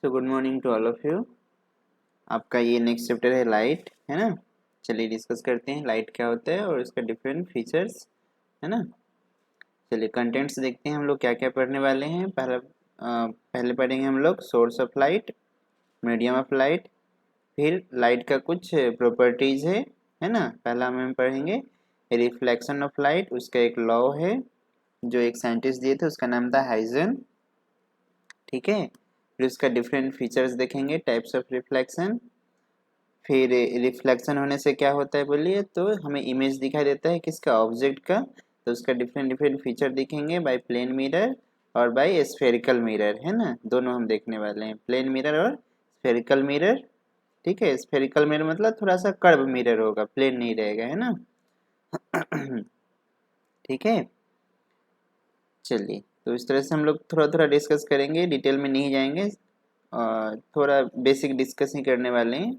So good morning to all of you. आपका ये next chapter है लाइट, है ना। चलिए डिस्कस करते हैं लाइट क्या होता है और इसका डिफरेंट फीचर्स, है ना। चलिए कंटेंट्स देखते हैं हम लोग क्या क्या पढ़ने वाले हैं। पहले पढ़ेंगे हम लोग source of light, medium of light, फिर लाइट का कुछ प्रॉपर्टीज है ना। पहला हम पढ़ेंगे रिफ्लेक्शन ऑफ लाइट, उसका एक लॉ है जो एक साइंटिस्ट दिए थे, उसका नाम था हाइजन, ठीक है। फिर उसका डिफरेंट फीचर्स देखेंगे, टाइप्स ऑफ रिफ्लेक्शन। फिर रिफ्लेक्शन होने से क्या होता है बोलिए, तो हमें इमेज दिखाई देता है किसका, ऑब्जेक्ट का। तो उसका डिफरेंट डिफरेंट फीचर दिखेंगे बाय प्लेन मिरर और बाय स्फेरिकल मिरर, है ना। दोनों हम देखने वाले हैं, प्लेन मिरर और स्फेरिकल मिरर, ठीक है। स्फेरिकल मिरर मतलब थोड़ा सा कर्व मिरर होगा, प्लेन नहीं रहेगा, है ना। ठीक है। चलिए तो इस तरह से हम लोग थोड़ा थोड़ा डिस्कस करेंगे, डिटेल में नहीं जाएंगे, थोड़ा बेसिक डिस्कस ही करने वाले हैं।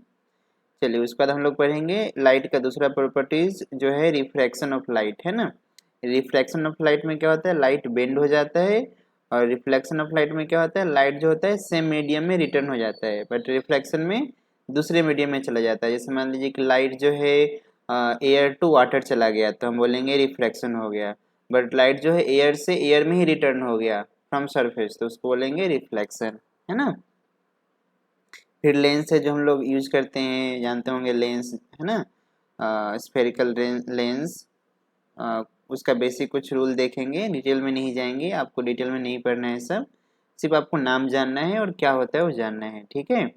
चलिए उसके बाद हम लोग पढ़ेंगे लाइट का दूसरा प्रॉपर्टीज जो है रिफ्रैक्शन ऑफ लाइट, है ना। रिफ्रैक्शन ऑफ लाइट में क्या होता है, लाइट बेंड हो जाता है। और रिफ्लेक्शन ऑफ लाइट में क्या होता है, लाइट जो होता है सेम मीडियम में रिटर्न हो जाता है, बट रिफ्लेक्शन में दूसरे मीडियम में चला जाता है। जैसे मान लीजिए कि लाइट जो है एयर टू वाटर चला गया तो हम बोलेंगे रिफ्रैक्शन हो गया। बट लाइट जो है एयर से एयर में ही रिटर्न हो गया फ्रॉम सरफेस, तो उसको बोलेंगे रिफ्लेक्शन, है ना। फिर लेंस है जो हम लोग यूज करते हैं, जानते होंगे लेंस, है ना। स्फेरिकल लेंस, उसका बेसिक कुछ रूल देखेंगे, डिटेल में नहीं जाएंगे, आपको डिटेल में नहीं पढ़ना है सब, सिर्फ आपको नाम जानना है और क्या होता है वो जानना है, ठीक है।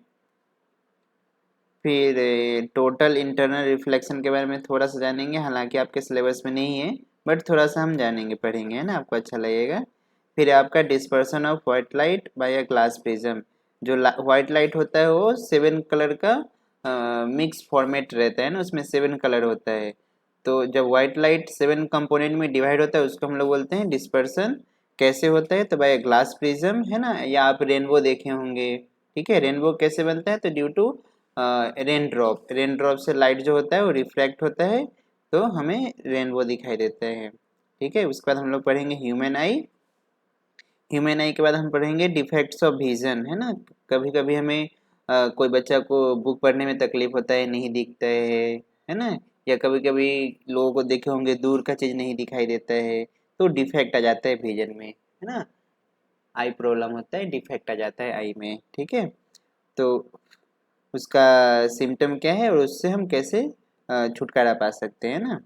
फिर टोटल इंटरनल रिफ्लेक्शन के बारे में थोड़ा सा जानेंगे, हालांकि आपके सिलेबस में नहीं है, बट थोड़ा सा हम जानेंगे, पढ़ेंगे, है ना, आपको अच्छा लगेगा। फिर आपका dispersion of white light by a glass prism, जो व्हाइट लाइट होता है वो 7 कलर का मिक्स फॉर्मेट रहता है ना, उसमें 7 कलर होता है। तो जब व्हाइट लाइट 7 कंपोनेंट में डिवाइड होता है उसको हम लोग बोलते हैं डिस्पर्सन। कैसे होता है, तो बाय ग्लास प्रिज्म, है ना, या आप रेनबो देखे होंगे, ठीक है। रेनबो कैसे बनता है, तो ड्यू टू रेन ड्रॉप से लाइट जो होता है वो रिफ्रैक्ट होता है, तो हमें रेनबो दिखाई देता है, ठीक है। उसके बाद हम लोग पढ़ेंगे ह्यूमन आई। ह्यूमन आई के बाद हम पढ़ेंगे डिफेक्ट्स ऑफ विजन, है ना। कभी कभी हमें कोई बच्चा को बुक पढ़ने में तकलीफ होता है, नहीं दिखता है ना। या कभी कभी लोगों को देखे होंगे दूर का चीज नहीं दिखाई देता है, तो डिफेक्ट आ जाता है विजन में, है ना। आई प्रॉब्लम होता है, डिफेक्ट आ जाता है आई में, ठीक है। तो उसका सिम्टम क्या है और उससे हम कैसे छुटकारा पा सकते हैं ना।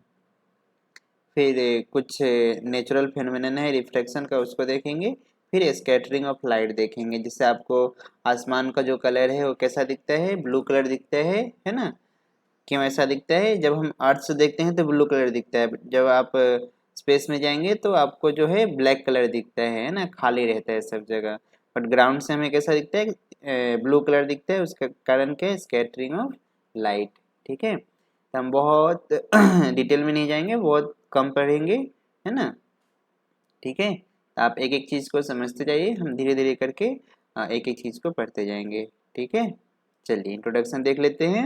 फिर कुछ नेचुरल फिनोमेनन है रिफ्लेक्शन का, उसको देखेंगे। फिर स्कैटरिंग ऑफ लाइट देखेंगे, जिससे आपको आसमान का जो कलर है वो कैसा दिखता है, ब्लू कलर दिखता है ना। क्यों ऐसा दिखता है, जब हम अर्थ से देखते हैं तो ब्लू कलर दिखता है, जब आप स्पेस में जाएंगे तो आपको जो है ब्लैक कलर दिखता है ना, खाली रहता है सब जगह। बट ग्राउंड से हमें कैसा दिखता है, ब्लू कलर दिखता है, उसका कारण क्या है, स्कैटरिंग ऑफ लाइट, ठीक है। तो हम बहुत डिटेल में नहीं जाएंगे, बहुत कम पढ़ेंगे, है ना, ठीक है। तो आप एक एक चीज़ को समझते जाइए, हम धीरे धीरे करके एक एक चीज़ को पढ़ते जाएंगे, ठीक है। चलिए इंट्रोडक्शन देख लेते हैं।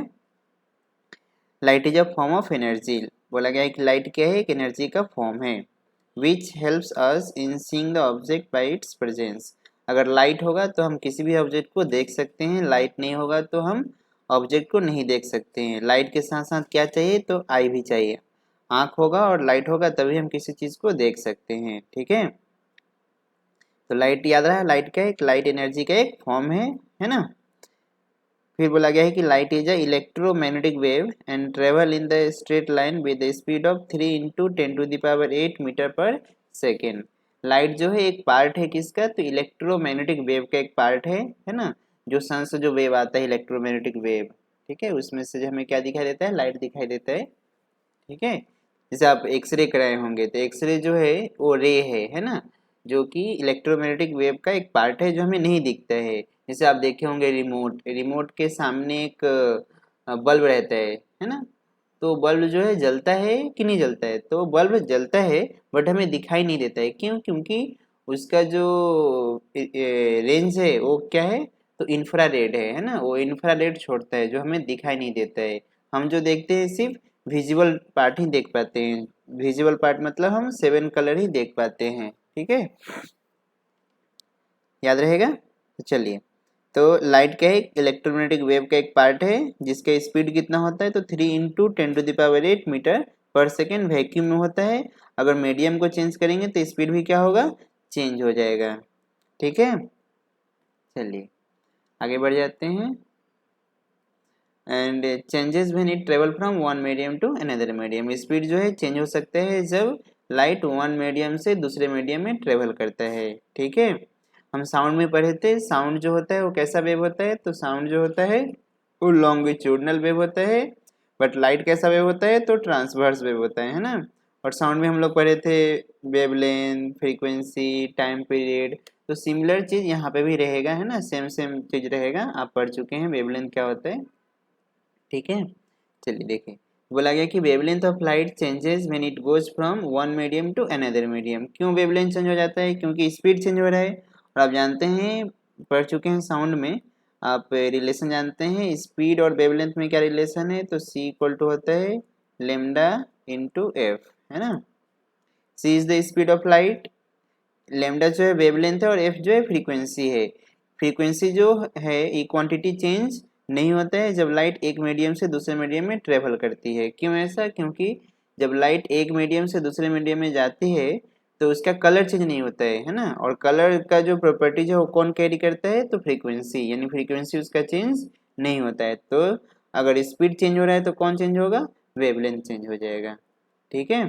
Light is a form of energy, बोला गया है कि लाइट क्या है, एक एनर्जी का फॉर्म है। Which helps us in seeing the object by it's presence. अगर लाइट होगा तो हम किसी भी ऑब्जेक्ट को देख सकते हैं, लाइट नहीं होगा तो हम ऑब्जेक्ट को नहीं देख सकते हैं। लाइट के साथ साथ क्या चाहिए, तो आई भी चाहिए, आँख होगा और लाइट होगा तभी हम किसी चीज़ को देख सकते हैं, ठीक है। तो लाइट याद रहा, लाइट क्या है, एक लाइट एनर्जी का एक फॉर्म है ना। फिर बोला गया है कि light is a electromagnetic wave and travel in the straight line with the speed of 3 × 10⁸ metre per second. Light जो है एक पार्ट है किसका, तो इलेक्ट्रोमैग्नेटिक वेव का एक पार्ट है ना। जो सन से जो वेव आता है इलेक्ट्रोमैग्नेटिक वेव, ठीक है, उसमें से जो हमें क्या दिखाई देता है, लाइट दिखाई देता है, ठीक है। जैसे आप एक्सरे कराए होंगे तो एक्सरे जो है वो रे है ना, जो कि इलेक्ट्रोमैग्नेटिक वेव का एक पार्ट है जो हमें नहीं दिखता है। जैसे आप देखे होंगे रिमोट, रिमोट के सामने एक बल्ब रहता है ना। तो बल्ब जो है जलता है कि नहीं जलता है, तो बल्ब जलता है बट हमें दिखाई नहीं देता है, क्यों, क्योंकि उसका जो रेंज है वो क्या है, तो इंफ्रारेड है ना, वो इंफ्रारेड छोड़ता है जो हमें दिखाई नहीं देता है। हम जो देखते हैं सिर्फ विजुअल पार्ट ही देख पाते हैं, विजुअल पार्ट मतलब हम 7 कलर ही देख पाते हैं, ठीक है, याद रहेगा। तो चलिए तो लाइट क्या है, इलेक्ट्रोमैग्नेटिक वेव का एक पार्ट है जिसका स्पीड कितना होता है, तो 3 × 10⁸ मीटर पर सेकेंड वैक्यूम में होता है। अगर मीडियम को चेंज करेंगे तो स्पीड भी क्या होगा, चेंज हो जाएगा। ठीक है, चलिए आगे बढ़ जाते हैं। And changes when it travel from one medium to another medium, speed जो है चेंज हो सकता है जब लाइट वन मीडियम से दूसरे मीडियम में ट्रेवल करता है। ठीक है, हम साउंड में पढ़े थे, साउंड जो होता है वो कैसा वेव होता है, तो साउंड जो होता है वो लॉन्गिट्यूडनल वेव होता है, बट लाइट कैसा वेव होता है, तो ट्रांसवर्स वेव होता है ना। और साउंड में हम लोग पढ़े थे वेवलेंथ, फ्रीक्वेंसी, टाइम पीरियड, तो सिमिलर चीज यहाँ पे भी रहेगा, है ना, सेम सेम चीज रहेगा, आप पढ़ चुके हैं वेवलेंथ क्या होता है। ठीक है, चलिए देखिए, बोला गया कि wavelength of light changes when it goes from one medium to another medium. क्यों वेवलेंथ चेंज हो जाता है, क्योंकि स्पीड चेंज हो रहा है। और आप जानते हैं, पढ़ चुके हैं साउंड में, आप रिलेशन जानते हैं स्पीड और वेवलेंथ में क्या रिलेशन है, तो C इक्वल टू होता है लेमडा इंटू एफ, है ना। C is the speed of light, lambda जो है वेवलेंथ है और एफ जो है फ्रीक्वेंसी है। फ्रीक्वेंसी जो है ये क्वांटिटी चेंज नहीं होता है जब लाइट एक मीडियम से दूसरे मीडियम में ट्रेवल करती है। क्यों ऐसा, क्योंकि जब लाइट एक मीडियम से दूसरे मीडियम में जाती है तो उसका कलर चेंज नहीं होता है ना। और कलर का जो प्रॉपर्टीज है वो कौन कैरी करता है, तो फ्रीक्वेंसी, यानी फ्रीक्वेंसी उसका चेंज नहीं होता है। तो अगर स्पीड चेंज हो रहा है तो कौन चेंज होगा, वेवलेंथ चेंज हो जाएगा। ठीक है,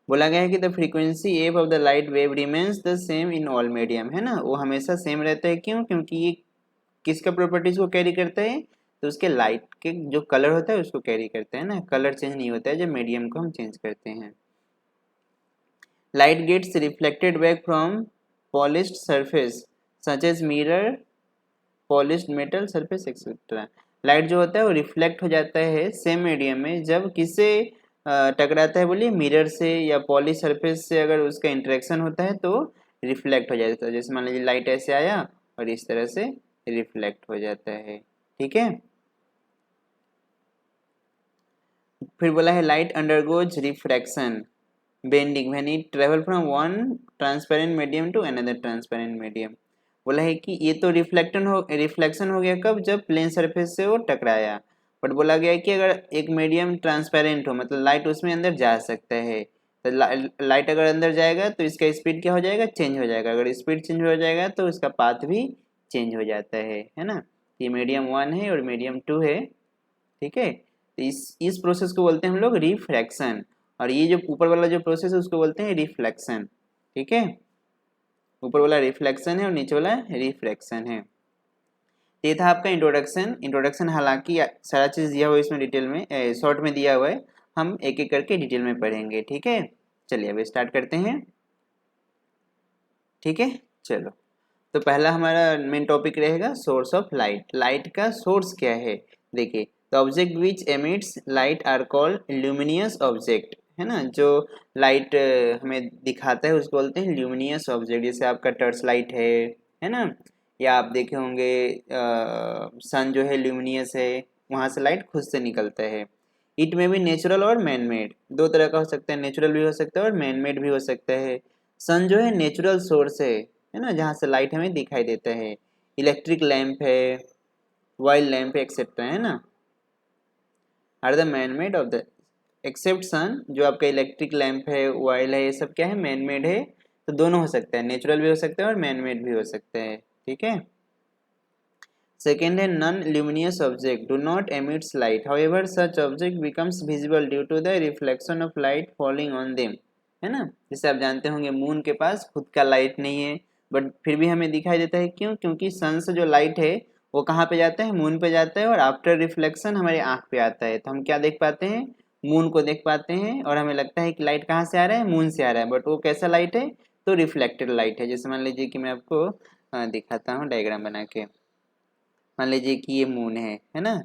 बोला गया है कि the frequency F of the light wave remains the same in all medium, है ना, वो हमेशा सेम रहता है। क्यों, क्योंकि ये किसका प्रॉपर्टीज को कैरी करता है, तो उसके लाइट के जो कलर होता है उसको कैरी करता है ना। कलर चेंज नहीं होता है जब मीडियम को हम चेंज करते हैं। Light gets reflected back from polished surface such as mirror, polished metal surface etcetera. Light जो होता है वो रिफ्लेक्ट हो जाता है सेम मीडियम में जब किससे टकराता है, बोलिए मिरर से या पॉलिश सरफेस से। अगर उसका इंटरेक्शन होता है तो रिफ्लेक्ट हो जाता है। जैसे मान लीजिए लाइट ऐसे आया और इस तरह से रिफ्लेक्ट हो जाता है। ठीक है, फिर बोला है light undergoes refraction bending when it travel from one transparent medium to another transparent medium. बोला है कि ये तो रिफ्लेक्शन हो गया कब, जब प्लेन सरफेस से वो टकराया। बट बोला गया है कि अगर एक मीडियम ट्रांसपेरेंट हो, मतलब लाइट उसमें अंदर जा सकता है, तो लाइट अगर अंदर जाएगा तो इसका स्पीड क्या हो जाएगा, चेंज हो जाएगा। अगर स्पीड चेंज हो जाएगा तो इसका पाथ भी चेंज हो जाता है ना। ये मीडियम 1 है और मीडियम 2 है। ठीक है, तो इस प्रोसेस को बोलते हैं हम लोग रिफ्रैक्शन, और ये जो ऊपर वाला जो प्रोसेस है उसको बोलते हैं रिफ्लेक्शन। ठीक है, ऊपर वाला रिफ्लेक्शन है और नीचे वाला रिफ्रैक्शन है। ये था आपका इंट्रोडक्शन। इंट्रोडक्शन हालांकि सारा चीज़ दिया हुआ है इसमें डिटेल में, शॉर्ट में दिया हुआ है, हम एक एक करके डिटेल में पढ़ेंगे। ठीक है, चलिए अब स्टार्ट करते हैं। ठीक है, चलो, तो पहला हमारा मेन टॉपिक रहेगा सोर्स ऑफ लाइट। लाइट का सोर्स क्या है, देखिए, the object which emits light are called luminous object, है ना। जो लाइट हमें दिखाता है उसको बोलते हैं ल्यूमिनियस ऑब्जेक्ट। जैसे आपका टर्च लाइट है ना, या आप देखे होंगे सन जो है ल्यूमिनियस है, वहाँ से लाइट खुद से निकलता है। इट में भी नेचुरल और मैन मेड, दो तरह का हो सकता है, नेचुरल भी हो सकता है और मैन मेड भी हो सकता है। सन जो है नेचुरल सोर्स है ना, जहाँ से लाइट हमें दिखाई देता है। इलेक्ट्रिक लैंप है, वाइल लैंप है, एक्सेट्रा, है ना, are the man made of the, except sun. जो आपका इलेक्ट्रिक लैंप है, वाइल है, ये सब क्या है, मैन मेड है। तो दोनों हो सकता है, नेचुरल भी हो सकता है और मैन मेड भी हो सकता है। ठीक है, सेकेंड है non luminous object do not emits light, however such object becomes visible due to the reflection of light falling on them, है ना। जैसे आप जानते होंगे मून के पास खुद का लाइट नहीं है, बट फिर भी हमें दिखाई देता है। क्यों, क्योंकि सन से जो लाइट है वो कहाँ पे जाता है, मून पे जाता है, और आफ्टर रिफ्लेक्शन हमारे आँख पे आता है, तो हम क्या देख पाते हैं, मून को देख पाते हैं, और हमें लगता है कि लाइट कहाँ से आ रहा है, मून से आ रहा है, बट वो कैसा लाइट है, तो रिफ्लेक्टेड लाइट है। जैसे मान लीजिए कि मैं आपको दिखाता हूँ डायग्राम बना के। मान लीजिए कि ये मून है ना,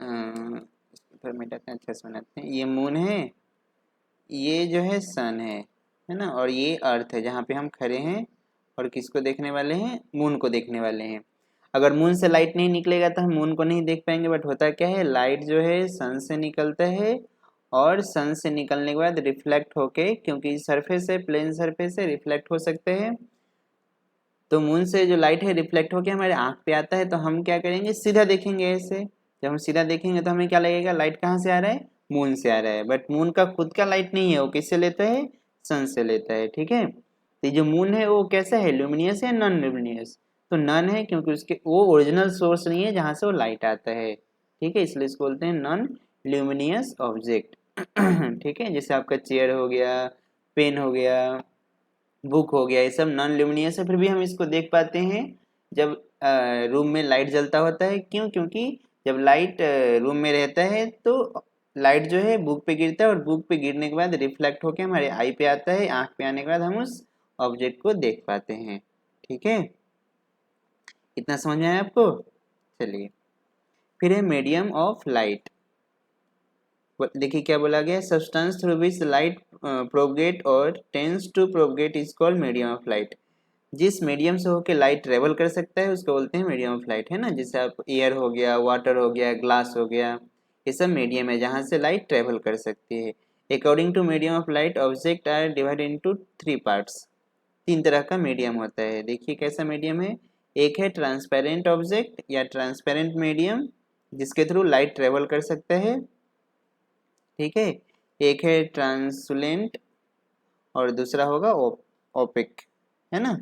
फिर मिटा के अच्छा से बनाते हैं। ये मून है, ये जो है सन है ना, और ये अर्थ है जहाँ पे हम खड़े हैं, और किसको देखने वाले हैं, मून को देखने वाले हैं। अगर मून से लाइट नहीं निकलेगा तो हम मून को नहीं देख पाएंगे, बट होता क्या है, लाइट जो है सन से निकलता है, और सन से निकलने के बाद रिफ्लेक्ट होके, क्योंकि सरफेस है, प्लेन सरफेस है, रिफ्लेक्ट हो सकते हैं, तो मून से जो लाइट है रिफ्लेक्ट होकर हमारे आँख पे आता है, तो हम क्या करेंगे, सीधा देखेंगे ऐसे। जब हम सीधा देखेंगे तो हमें क्या लगेगा, लाइट कहाँ से आ रहा है, मून से आ रहा है। बट मून का खुद का लाइट नहीं है, वो किससे लेता है, सन से लेता है। ठीक है, तो जो मून है वो कैसा है, ल्यूमिनियस है नॉन ल्यूमिनियस, तो नॉन है, क्योंकि उसके वो ओरिजिनल सोर्स नहीं है जहाँ से वो लाइट आता है। ठीक है, इसलिए इसको बोलते हैं नॉन ल्यूमिनियस ऑब्जेक्ट। ठीक है, जैसे आपका चेयर हो गया, पेन हो गया, बुक हो गया, ये सब नॉन ल्यूमिनियस है, फिर भी हम इसको देख पाते हैं जब रूम में लाइट जलता होता है। क्यों, क्योंकि जब लाइट रूम में रहता है तो लाइट जो है बुक पे गिरता है, और बुक पे गिरने के बाद रिफ्लेक्ट होकर हमारे आई पे आता है, आँख पे आने के बाद हम उस ऑब्जेक्ट को देख पाते हैं। ठीक है, इतना समझ में आया आपको। चलिए, फिर है मीडियम ऑफ लाइट। देखिए क्या बोला गया, substance through which light propagate और tends to propagate is called medium of light. जिस मीडियम से होकर लाइट ट्रेवल कर सकता है उसको बोलते हैं मीडियम ऑफ लाइट, है ना। जैसे आप एयर हो गया, वाटर हो गया, ग्लास हो गया, ये सब मीडियम है जहाँ से लाइट ट्रेवल कर सकती है। According to medium of light object are divided into 3 parts. 3 तरह का मीडियम होता है। देखिए कैसा मीडियम है, एक है ट्रांसपेरेंट ऑब्जेक्ट या ट्रांसपेरेंट मीडियम जिसके थ्रू लाइट ट्रेवल कर सकता है। ठीक है, एक है ट्रांसुलेंट और दूसरा होगा ओपिक, है ना।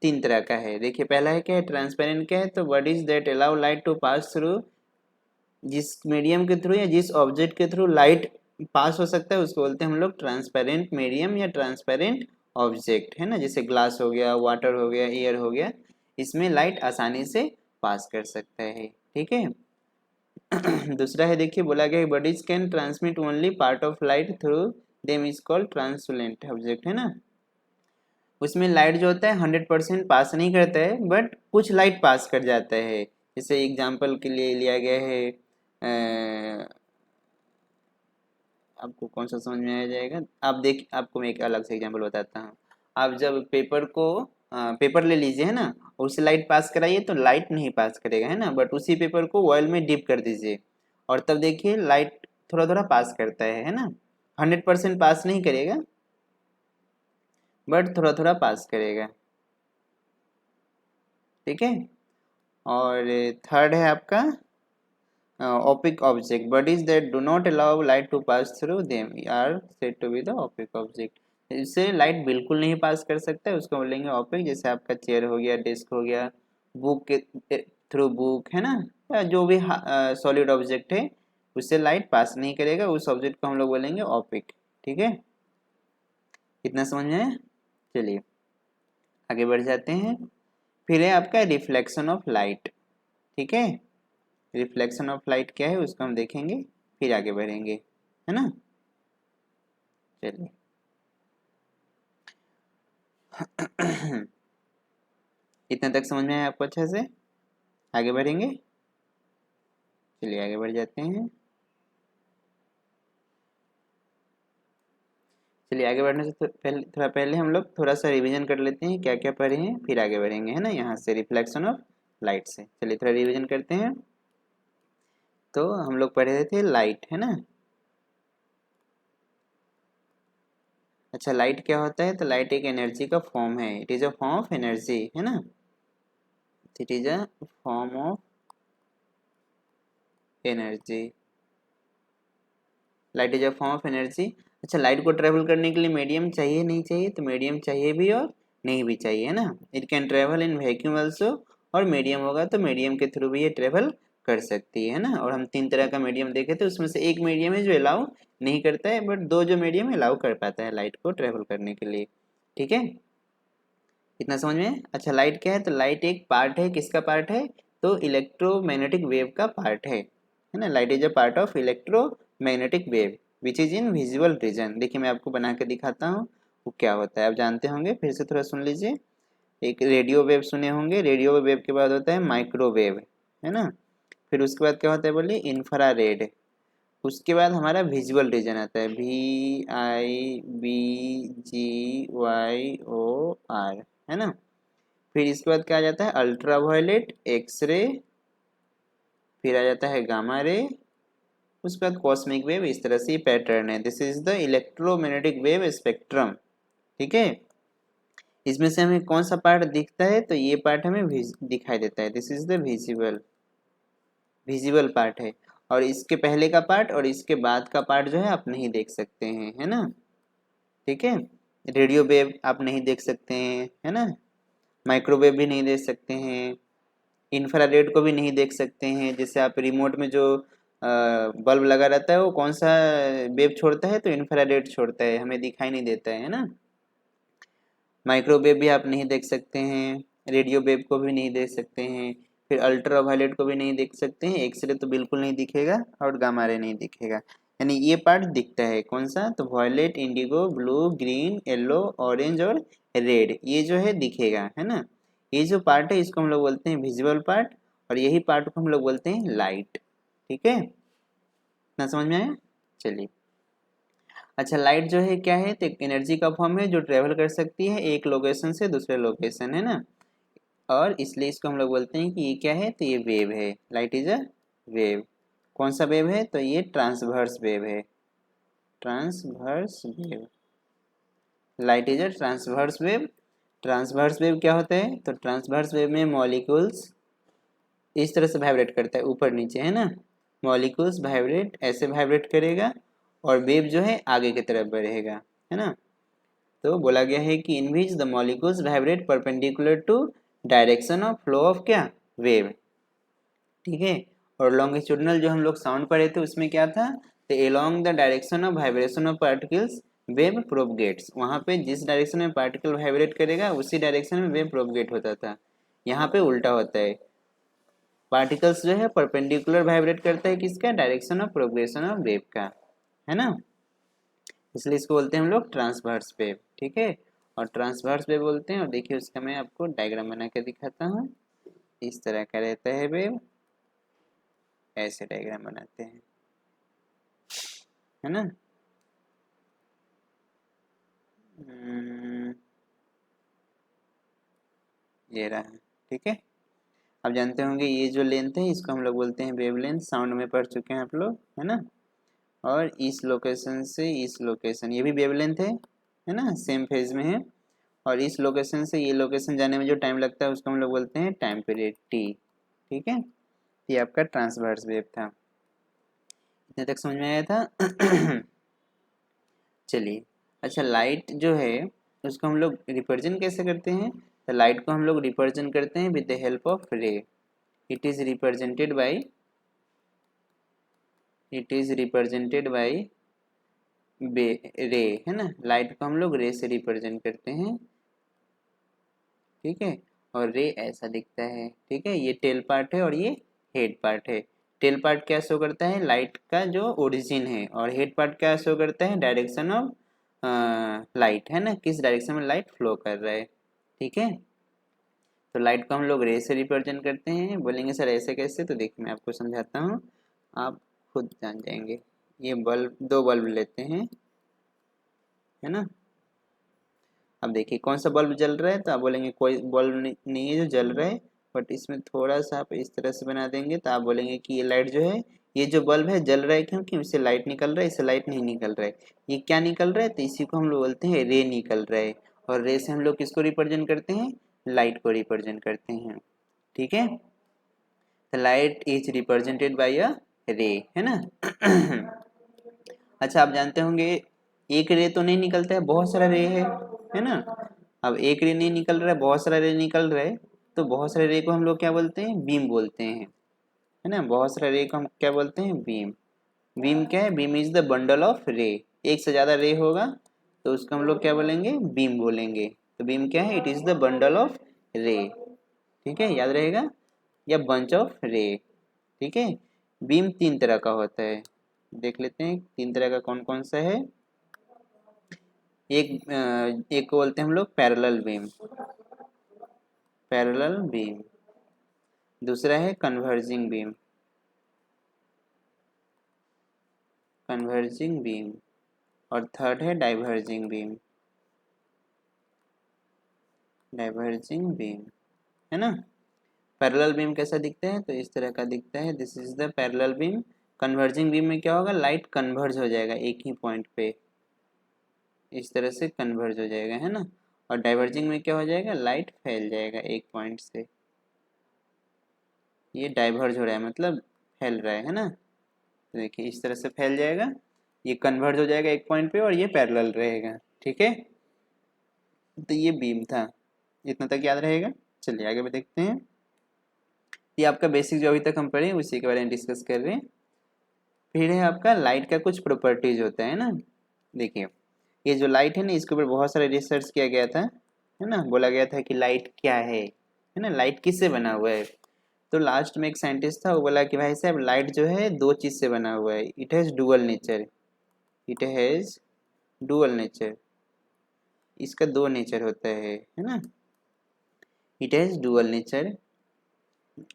3 तरह का है। देखिए पहला है क्या है, ट्रांसपेरेंट क्या है, तो what is that allow light to pass through, जिस मीडियम के थ्रू या जिस ऑब्जेक्ट के थ्रू लाइट पास हो सकता है उसको बोलते हैं हम लोग ट्रांसपेरेंट मीडियम या ट्रांसपेरेंट ऑब्जेक्ट, है ना। जैसे ग्लास हो गया, वाटर हो गया, एयर हो गया, इसमें लाइट आसानी से पास कर सकता है। ठीक है। दूसरा है, देखिए बोला गया bodies can transmit only part of light through them is called translucent object, है ना। उसमें लाइट जो होता है 100% पास नहीं करता है, बट कुछ लाइट पास कर जाता है। जैसे एग्जांपल के लिए लिया गया है, आपको कौन सा समझ में आ जाएगा, आप देख, आपको मैं एक अलग से एग्जांपल बताता हूँ। आप जब पेपर को पेपर ले लीजिए, है ना, उससे लाइट पास कराइए तो लाइट नहीं पास करेगा, है ना। बट उसी पेपर को ऑयल में डिप कर दीजिए और तब देखिए लाइट थोड़ा थोड़ा पास करता है ना। 100% पास नहीं करेगा, बट थोड़ा थोड़ा पास करेगा। ठीक है। और थर्ड है आपका opaque object, bodies that do not allow light to pass through them are said to be the opaque object। इससे लाइट बिल्कुल नहीं पास कर सकता है उसको बोलेंगे opaque। जैसे आपका चेयर हो गया, डेस्क हो गया, बुक के थ्रू बुक, है ना, या जो भी सॉलिड ऑब्जेक्ट है उससे लाइट पास नहीं करेगा, उस ऑब्जेक्ट को हम लोग बोलेंगे opaque। ठीक है, इतना समझ में है। चलिए आगे बढ़ जाते हैं। फिर है आपका रिफ्लेक्शन ऑफ लाइट। ठीक है, रिफ्लेक्शन ऑफ लाइट क्या है उसको हम देखेंगे, फिर आगे बढ़ेंगे, है ना। चलिए इतना तक समझ में आया आपको अच्छे से, आगे बढ़ेंगे। चलिए आगे बढ़ जाते हैं। चलिए आगे बढ़ने से पहले हम लोग थोड़ा सा रिवीजन कर लेते हैं क्या क्या पढ़े हैं, फिर आगे बढ़ेंगे, है ना, यहाँ से रिफ्लेक्शन ऑफ लाइट से। चलिए थोड़ा रिवीजन करते हैं। तो हम लोग पढ़े थे लाइट, है ना। अच्छा, लाइट क्या होता है, तो लाइट एक एनर्जी का फॉर्म है, it is a form of energy, है ना, it is a form of energy, light is a form of energy. अच्छा, लाइट को ट्रेवल करने के लिए मीडियम चाहिए नहीं चाहिए, तो मीडियम चाहिए भी और नहीं भी चाहिए, है ना। It can travel in vacuum also, और मीडियम होगा तो मीडियम के थ्रू भी ये ट्रेवल कर सकती है ना। और हम 3 तरह का मीडियम देखे थे, उसमें से एक मीडियम है जो अलाउ नहीं करता है, बट 2 जो मीडियम अलाउ कर पाता है लाइट को ट्रेवल करने के लिए। ठीक है, इतना समझ में। अच्छा, लाइट क्या है, तो लाइट एक पार्ट है, किसका पार्ट है, तो इलेक्ट्रोमैग्नेटिक वेव का पार्ट है ना। Light is a part of electromagnetic wave which is in visual region. देखिए मैं आपको बना के दिखाता हूँ वो क्या होता है, आप जानते होंगे, फिर से थोड़ा सुन लीजिए। एक रेडियो वेव सुने होंगे, रेडियो वेव के बाद होता है माइक्रोवेव, है ना। फिर उसके बाद क्या होता है बोलिए, इंफ्रारेड। उसके बाद हमारा विजुअल रीजन आता है, VIBGYOR, है ना। फिर इसके बाद क्या आ जाता है, अल्ट्रा वायलेट, एक्सरे, फिर आ जाता है गामा रे, उसके बाद कॉस्मिक वेव। इस तरह से पैटर्न है, this is the electromagnetic wave spectrum. ठीक है, इसमें से हमें कौन सा पार्ट दिखता है, तो ये पार्ट हमें दिखाई देता है, this is the visible part है। और इसके पहले का पार्ट और इसके बाद का पार्ट जो है आप नहीं देख सकते हैं, है ना। ठीक है, रेडियो वेव आप नहीं देख सकते हैं, है ना, माइक्रोवेव भी नहीं देख सकते हैं, इंफ्रारेड को भी नहीं देख सकते हैं। जैसे आप रिमोट में जो बल्ब लगा रहता है वो कौन सा वेव छोड़ता है, तो इंफ्रारेड छोड़ता है, हमें दिखाई नहीं देता है ना। माइक्रोवेव भी आप नहीं देख सकते हैं, रेडियो वेव को भी नहीं देख सकते हैं, फिर अल्ट्रा वायलेट को भी नहीं देख सकते हैं, एक्सरे तो बिल्कुल नहीं दिखेगा और गामा रे नहीं दिखेगा। यानी ये पार्ट दिखता है कौन सा, तो violet, indigo, blue, green, yellow, orange और रेड, ये जो है दिखेगा, है ना। ये जो पार्ट है इसको हम लोग बोलते हैं विजुअल पार्ट, और यही पार्ट को हम लोग बोलते हैं लाइट। ठीक है, इतना समझ में आया। चलिए, अच्छा लाइट जो है क्या है, तो एक एनर्जी का फॉर्म है जो ट्रेवल कर सकती है एक लोकेशन से दूसरे लोकेशन, है ना। और इसलिए इसको हम लोग बोलते हैं कि ये क्या है, तो ये वेव है, लाइट इज अ वेव। कौन सा वेव है, तो ये ट्रांसवर्स वेव है, transverse wave, light is a transverse wave. Transverse wave क्या होता है, तो ट्रांसवर्स वेव में मॉलिक्यूल्स इस तरह से वाइब्रेट करता है ऊपर नीचे, है ना, मॉलिक्यूल्स वाइब्रेट ऐसे वाइब्रेट करेगा और वेव जो है आगे की तरफ बढ़ेगा, है ना। तो बोला गया है कि in which the molecules vibrate perpendicular to direction of flow of क्या, वेव। ठीक है, और लॉन्गिट्यूडनल जो हम लोग साउंड पढ़े थे उसमें क्या था, तो along the direction of vibration of particles wave propagates, वहाँ पे जिस डायरेक्शन में पार्टिकल वाइब्रेट करेगा उसी डायरेक्शन में वेव प्रोपगेट होता था, यहाँ पे उल्टा होता है। पार्टिकल्स जो है परपेंडिकुलर वाइब्रेट करता है किसका, direction of progression of wave का, है ना। इसलिए इसको बोलते हैं हम लोग ट्रांसवर्स वेव। ठीक है, और ट्रांसवर्स वेव बोलते हैं, और देखिए उसका मैं आपको डायग्राम बना के दिखाता हूँ। इस तरह का रहता है वेव, ऐसे डायग्राम बनाते हैं, है ना। ये रहा, ठीक है। अब जानते होंगे ये जो लेंथ है इसको हम लोग बोलते हैं वेव लेंथ, साउंड में पढ़ चुके हैं आप लोग, है ना। और इस लोकेशन से इस लोकेशन, ये भी वेव लेंथ है ना, सेम फेज में है। और इस लोकेशन से ये लोकेशन जाने में जो टाइम लगता है उसको हम लोग बोलते हैं टाइम पीरियड टी। ठीक है, ये आपका ट्रांसवर्स वेव था, इतने तक समझ में आया था। चलिए, अच्छा लाइट जो है उसको हम लोग रिप्रेजेंट कैसे करते हैं, तो लाइट को हम लोग रिप्रेजेंट करते हैं विद द हेल्प ऑफ रे। इट इज रिप्रेजेंटेड बाय रे, है ना। लाइट को हम लोग रे से रिप्रेजेंट करते हैं, ठीक है। और रे ऐसा दिखता है, ठीक है, ये टेल पार्ट है और ये हेड पार्ट है। टेल पार्ट क्या शो करता है, लाइट का जो ओरिजिन है, और हेड पार्ट क्या शो करता है, डायरेक्शन ऑफ लाइट, है ना, किस डायरेक्शन में लाइट फ्लो कर रहा है। ठीक है, तो लाइट को हम लोग रे से रिप्रेजेंट करते हैं। बोलेंगे सर ऐसे कैसे, तो देखिए मैं आपको समझाता हूँ, आप खुद जान जाएंगे। ये बल्ब, दो बल्ब लेते हैं, है ना। अब देखिए कौन सा बल्ब जल रहा है, तो आप बोलेंगे कोई बल्ब नहीं है जो जल रहा है, बट इसमें थोड़ा सा आप इस तरह से बना देंगे तो आप बोलेंगे कि ये लाइट जो है, ये जो बल्ब है जल रहा है क्योंकि इससे लाइट निकल रहा है, इससे लाइट नहीं निकल रहा है। ये क्या निकल रहा है, तो इसी को हम लोग बोलते हैं रे निकल रहा है। और रे से हम लोग किसको रिप्रेजेंट करते हैं, लाइट को रिप्रेजेंट करते हैं। ठीक है, तो लाइट इज रिप्रेजेंटेड बाय अ रे, है ना। अच्छा आप जानते होंगे एक रे तो नहीं निकलता है, बहुत सारा रे है ना। अब एक रे नहीं निकल रहा है, बहुत सारा रे निकल रहा है, तो बहुत सारे रे को हम लोग क्या बोलते हैं, बीम बोलते हैं, है ना। बहुत सारे रे को हम क्या बोलते हैं, बीम। बीम क्या है, beam is the bundle of रे। एक से ज़्यादा रे होगा तो उसको हम लोग क्या बोलेंगे, बीम बोलेंगे। तो बीम क्या है, it is the bundle of रे, ठीक है, याद रहेगा, या बंच ऑफ रे। ठीक है, बीम तीन तरह का होता है, देख लेते हैं तीन तरह का कौन कौन सा है। एक को बोलते हैं हम लोग पैरेलल बीम, पैरेलल बीम। दूसरा है कन्वर्जिंग बीम, कन्वर्जिंग बीम। और थर्ड है डाइवर्जिंग बीम, डाइवर्जिंग बीम, है ना। पैरेलल बीम कैसा दिखता है, तो इस तरह का दिखता है, this is the parallel beam. Converging beam में क्या होगा, लाइट कन्वर्ज हो जाएगा एक ही पॉइंट पे, इस तरह से कन्वर्ज हो जाएगा, है ना। और डाइवर्जिंग में क्या हो जाएगा, लाइट फैल जाएगा एक पॉइंट से। ये डाइवर्ज हो रहा है मतलब फैल रहा है ना। तो देखिए इस तरह से फैल जाएगा, ये कन्वर्ज हो जाएगा एक पॉइंट पे और ये पैरेलल रहेगा। ठीक है, तो ये बीम था, इतना तक याद रहेगा। चलिए आगे भी देखते हैं। ये आपका बेसिक जो अभी तक हम पढ़े उसी के बारे में डिस्कस कर रहे हैं। फिर है आपका लाइट का कुछ प्रॉपर्टीज होता है ना। देखिए ये जो लाइट है ना, इसके ऊपर बहुत सारा रिसर्च किया गया था, है ना। बोला गया था कि लाइट क्या है ना, लाइट किससे बना हुआ है। तो लास्ट में एक साइंटिस्ट था, वो बोला कि भाई साहब लाइट जो है दो चीज़ से बना हुआ है, it has dual nature, it has dual nature, इसका दो नेचर होता है ना। इट हैज़ डुअल नेचर,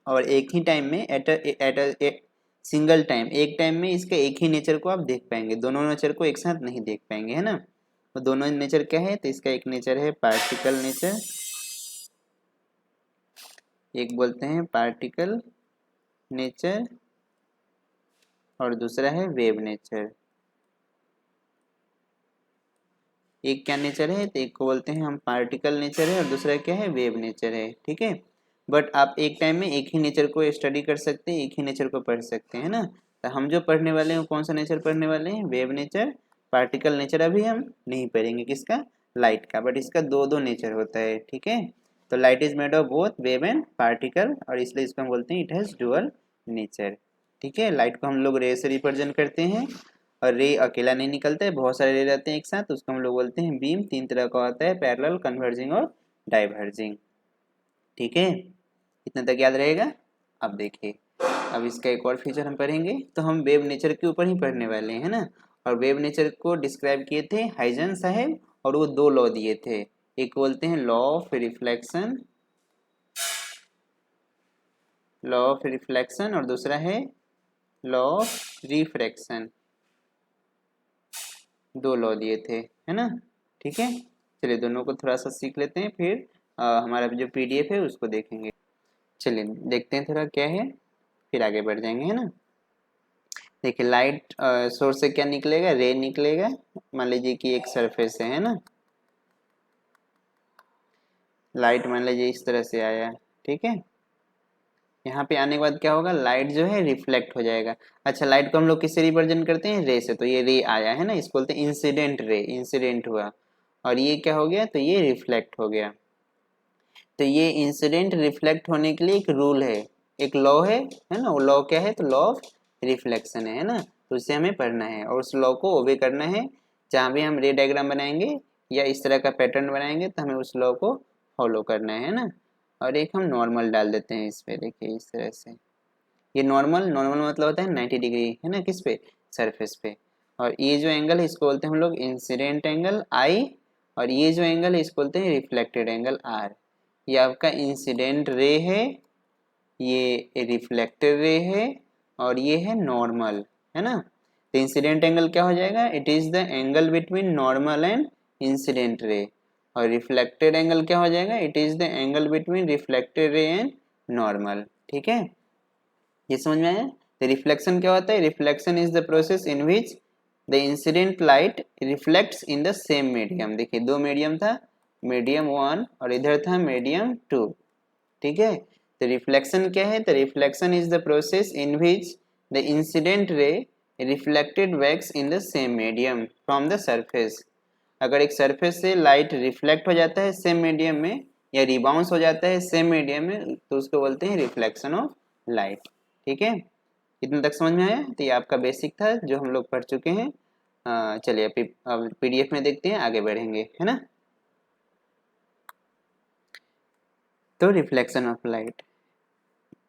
और एक ही टाइम में एट सिंगल टाइम, एक टाइम में इसका एक ही नेचर को आप देख पाएंगे, दोनों नेचर को एक साथ नहीं देख पाएंगे, है ना। तो दोनों नेचर क्या है, तो इसका एक नेचर है पार्टिकल नेचर, एक बोलते हैं पार्टिकल नेचर, और दूसरा है वेव नेचर। एक क्या नेचर है, तो एक को बोलते हैं हम पार्टिकल नेचर है, और दूसरा क्या है, वेव नेचर है। ठीक है, बट आप एक टाइम में एक ही नेचर को स्टडी कर सकते हैं, एक ही नेचर को पढ़ सकते हैं ना। तो हम जो पढ़ने वाले हैं कौन सा नेचर पढ़ने वाले हैं, वेव नेचर। पार्टिकल नेचर अभी हम नहीं पढ़ेंगे, किसका, लाइट का, बट इसका दो दो नेचर होता है। ठीक है, तो light is made of both wave and particle, और इसलिए इसको हम बोलते हैं इट हैज़ डुअल नेचर। ठीक है, लाइट को हम लोग रे से रिप्रेजेंट करते हैं, और रे अकेला नहीं निकलता है, बहुत सारे रे रहते हैं एक साथ, उसको हम लोग बोलते हैं बीम। तीन तरह का होता है, पैरेलल, कन्वर्जिंग और डाइवर्जिंग। ठीक है, इतना तक याद रहेगा। अब देखिए, अब इसका एक और फीचर हम पढ़ेंगे, तो हम वेव नेचर के ऊपर ही पढ़ने वाले हैं ना। और वेव नेचर को डिस्क्राइब किए थे हाइजन साहब, और वो दो लॉ दिए थे, एक बोलते हैं law of reflection, law of reflection, और दूसरा है लॉ ऑफ रिफ्रैक्शन। दो लॉ दिए थे, है ना। ठीक है, चलिए दोनों को थोड़ा सा सीख लेते हैं, फिर हमारा जो पीडीएफ है उसको देखेंगे। चलिए देखते हैं थोड़ा क्या है, फिर आगे बढ़ जाएंगे, है ना। देखिए लाइट सोर्स से क्या निकलेगा, रे निकलेगा। मान लीजिए कि एक सरफेस है ना, लाइट मान लीजिए इस तरह से आया। ठीक है, यहाँ पे आने के बाद क्या होगा, लाइट जो है रिफ्लेक्ट हो जाएगा। अच्छा, लाइट को हम लोग किससे रिप्रेजेंट करते हैं, रे से। तो ये रे आया है ना, इसको बोलते हैं इंसिडेंट रे, इंसिडेंट हुआ। और ये क्या हो गया, तो ये रिफ्लेक्ट हो गया। तो ये इंसिडेंट रिफ्लेक्ट होने के लिए एक रूल है, एक लॉ है ना। वो लॉ क्या है, तो लॉ ऑफ रिफ्लेक्शन है ना। तो उसे हमें पढ़ना है और उस लॉ को ओबे करना है। जहाँ भी हम रे डायग्राम बनाएंगे या इस तरह का पैटर्न बनाएंगे, तो हमें उस लॉ को फॉलो करना है ना। और एक हम नॉर्मल डाल देते हैं इस पे, देखिए इस तरह से। ये नॉर्मल, नॉर्मल मतलब होता है 90 डिग्री, है ना, किस पे, सरफेस पे। और ये जो एंगल है इसको बोलते हैं हम लोग इंसिडेंट एंगल आई, और ये जो एंगल है इसको बोलते हैं रिफ्लेक्टेड एंगल आर। ये आपका इंसिडेंट रे है, ये रिफ्लेक्टेड रे है, और ये है नॉर्मल, है ना। तो इंसिडेंट एंगल क्या हो जाएगा, it is the angle between normal and incident ray. और रिफ्लेक्टेड एंगल क्या हो जाएगा, it is the angle between reflected ray and normal. ठीक है, ये समझ में आया। तो रिफ्लेक्शन क्या होता है, reflection is the process in which the incident light reflects in the same medium. देखिए दो मीडियम था, मीडियम 1 और इधर था मीडियम 2। ठीक है, तो रिफ्लेक्शन क्या है, तो reflection is the process in which the incident ray reflected backs in the same medium from the surface. अगर एक सरफेस से लाइट रिफ्लेक्ट हो जाता है सेम मीडियम में, या रिबाउंस हो जाता है सेम मीडियम में, तो उसको बोलते हैं रिफ्लेक्शन ऑफ लाइट। ठीक है, इतना तक समझ में आया। तो ये आपका बेसिक था जो हम लोग पढ़ चुके हैं। चलिए अब पीडीएफ में देखते हैं, आगे बढ़ेंगे, है ना। तो रिफ्लेक्शन ऑफ लाइट,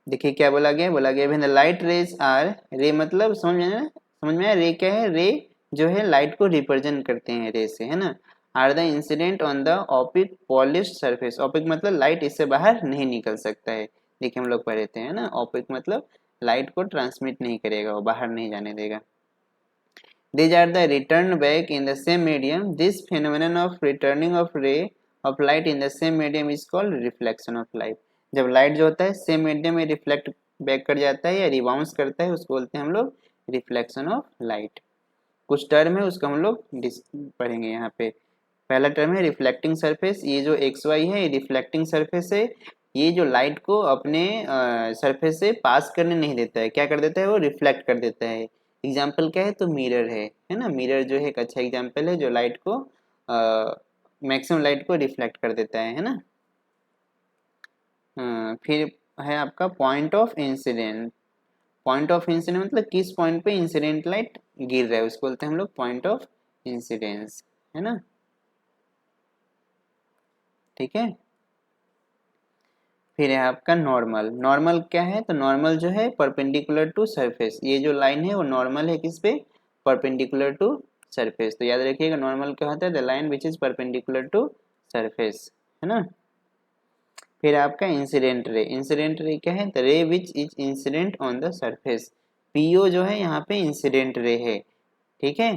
देखिए क्या बोला गया, बोला गया when the light rays are, ray मतलब समझ में आया, समझ में आया। रे क्या है, रे जो है लाइट को रिप्रेजेंट करते हैं रे से, है ना। Are the incident on the opaque polished surface. Opaque मतलब लाइट इससे बाहर नहीं निकल सकता है। देखिए हम लोग पढ़े थे, है ना, ऑपिक मतलब लाइट को ट्रांसमिट नहीं करेगा, वो बाहर नहीं जाने देगा। These are the returned back in the same medium. This phenomenon of returning of ray of light in the same medium is called reflection of light. जब लाइट जो होता है सेम मीडियम में रिफ्लेक्ट बैक कर जाता है या rebounce करता है, उसको बोलते हैं हम लोग रिफ्लेक्शन ऑफ लाइट। कुछ टर्म है उसको हम लोग पढ़ेंगे यहाँ पे। पहला टर्म है रिफ्लेक्टिंग सरफेस, ये जो एक्स वाई है ये रिफ्लेक्टिंग सरफेस है, ये जो लाइट को अपने सरफेस से पास करने नहीं देता है, क्या कर देता है वो रिफ्लेक्ट कर देता है। एग्जाम्पल क्या है तो मिरर है ना, मिरर जो है एक अच्छा एग्जाम्पल है जो लाइट को मैक्सिमम लाइट को रिफ्लेक्ट कर देता है ना। फिर है आपका point of incident. Point of incident मतलब किस पॉइंट पे इंसिडेंट लाइट गिर रहा है उसको बोलते हैं हम लोग पॉइंट ऑफ इंसिडेंस, है ना, ठीक है। फिर है आपका नॉर्मल। नॉर्मल क्या है तो नॉर्मल जो है परपेंडिकुलर टू सरफेस, ये जो लाइन है वो नॉर्मल है किस पे, परपेंडिकुलर टू सरफेस। तो याद रखिएगा नॉर्मल क्या होता है, the line which is perpendicular to surface, है ना। फिर आपका इंसिडेंट रे। इंसिडेंट रे क्या है, द रे which is incident on the surface. PO जो है यहाँ पे इंसिडेंट रे है, ठीक है।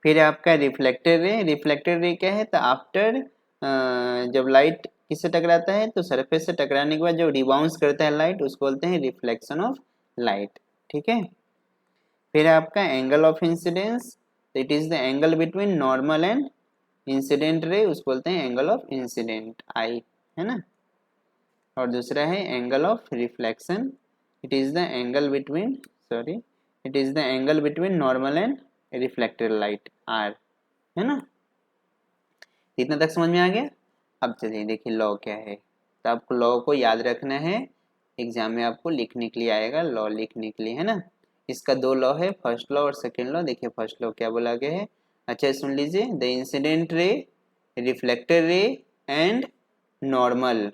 फिर आपका रिफ्लेक्टेड रे। रिफ्लेक्टेड रे क्या है तो आफ्टर जब लाइट किससे टकराता है तो सरफेस से टकराने के बाद जो रिबाउंस करता है लाइट उसको बोलते हैं रिफ्लेक्शन ऑफ लाइट, ठीक है। फिर आपका angle of incidence, it is the angle between normal and incident ray, उसको बोलते हैं एंगल ऑफ इंसिडेंट आई, है ना। और दूसरा है angle of reflection, it is the angle between it is the angle between normal and reflected light r, है ना। इतना तक समझ में आ गया। अब चलिए देखिए लॉ क्या है, तो आपको लॉ को याद रखना है, एग्जाम में आपको लिखने के लिए आएगा, लॉ लिखने के लिए, है ना। इसका दो लॉ है, फर्स्ट लॉ और सेकेंड लॉ। देखिए फर्स्ट लॉ क्या बोला गया है, अच्छा सुन लीजिए, the incident ray, reflected ray and normal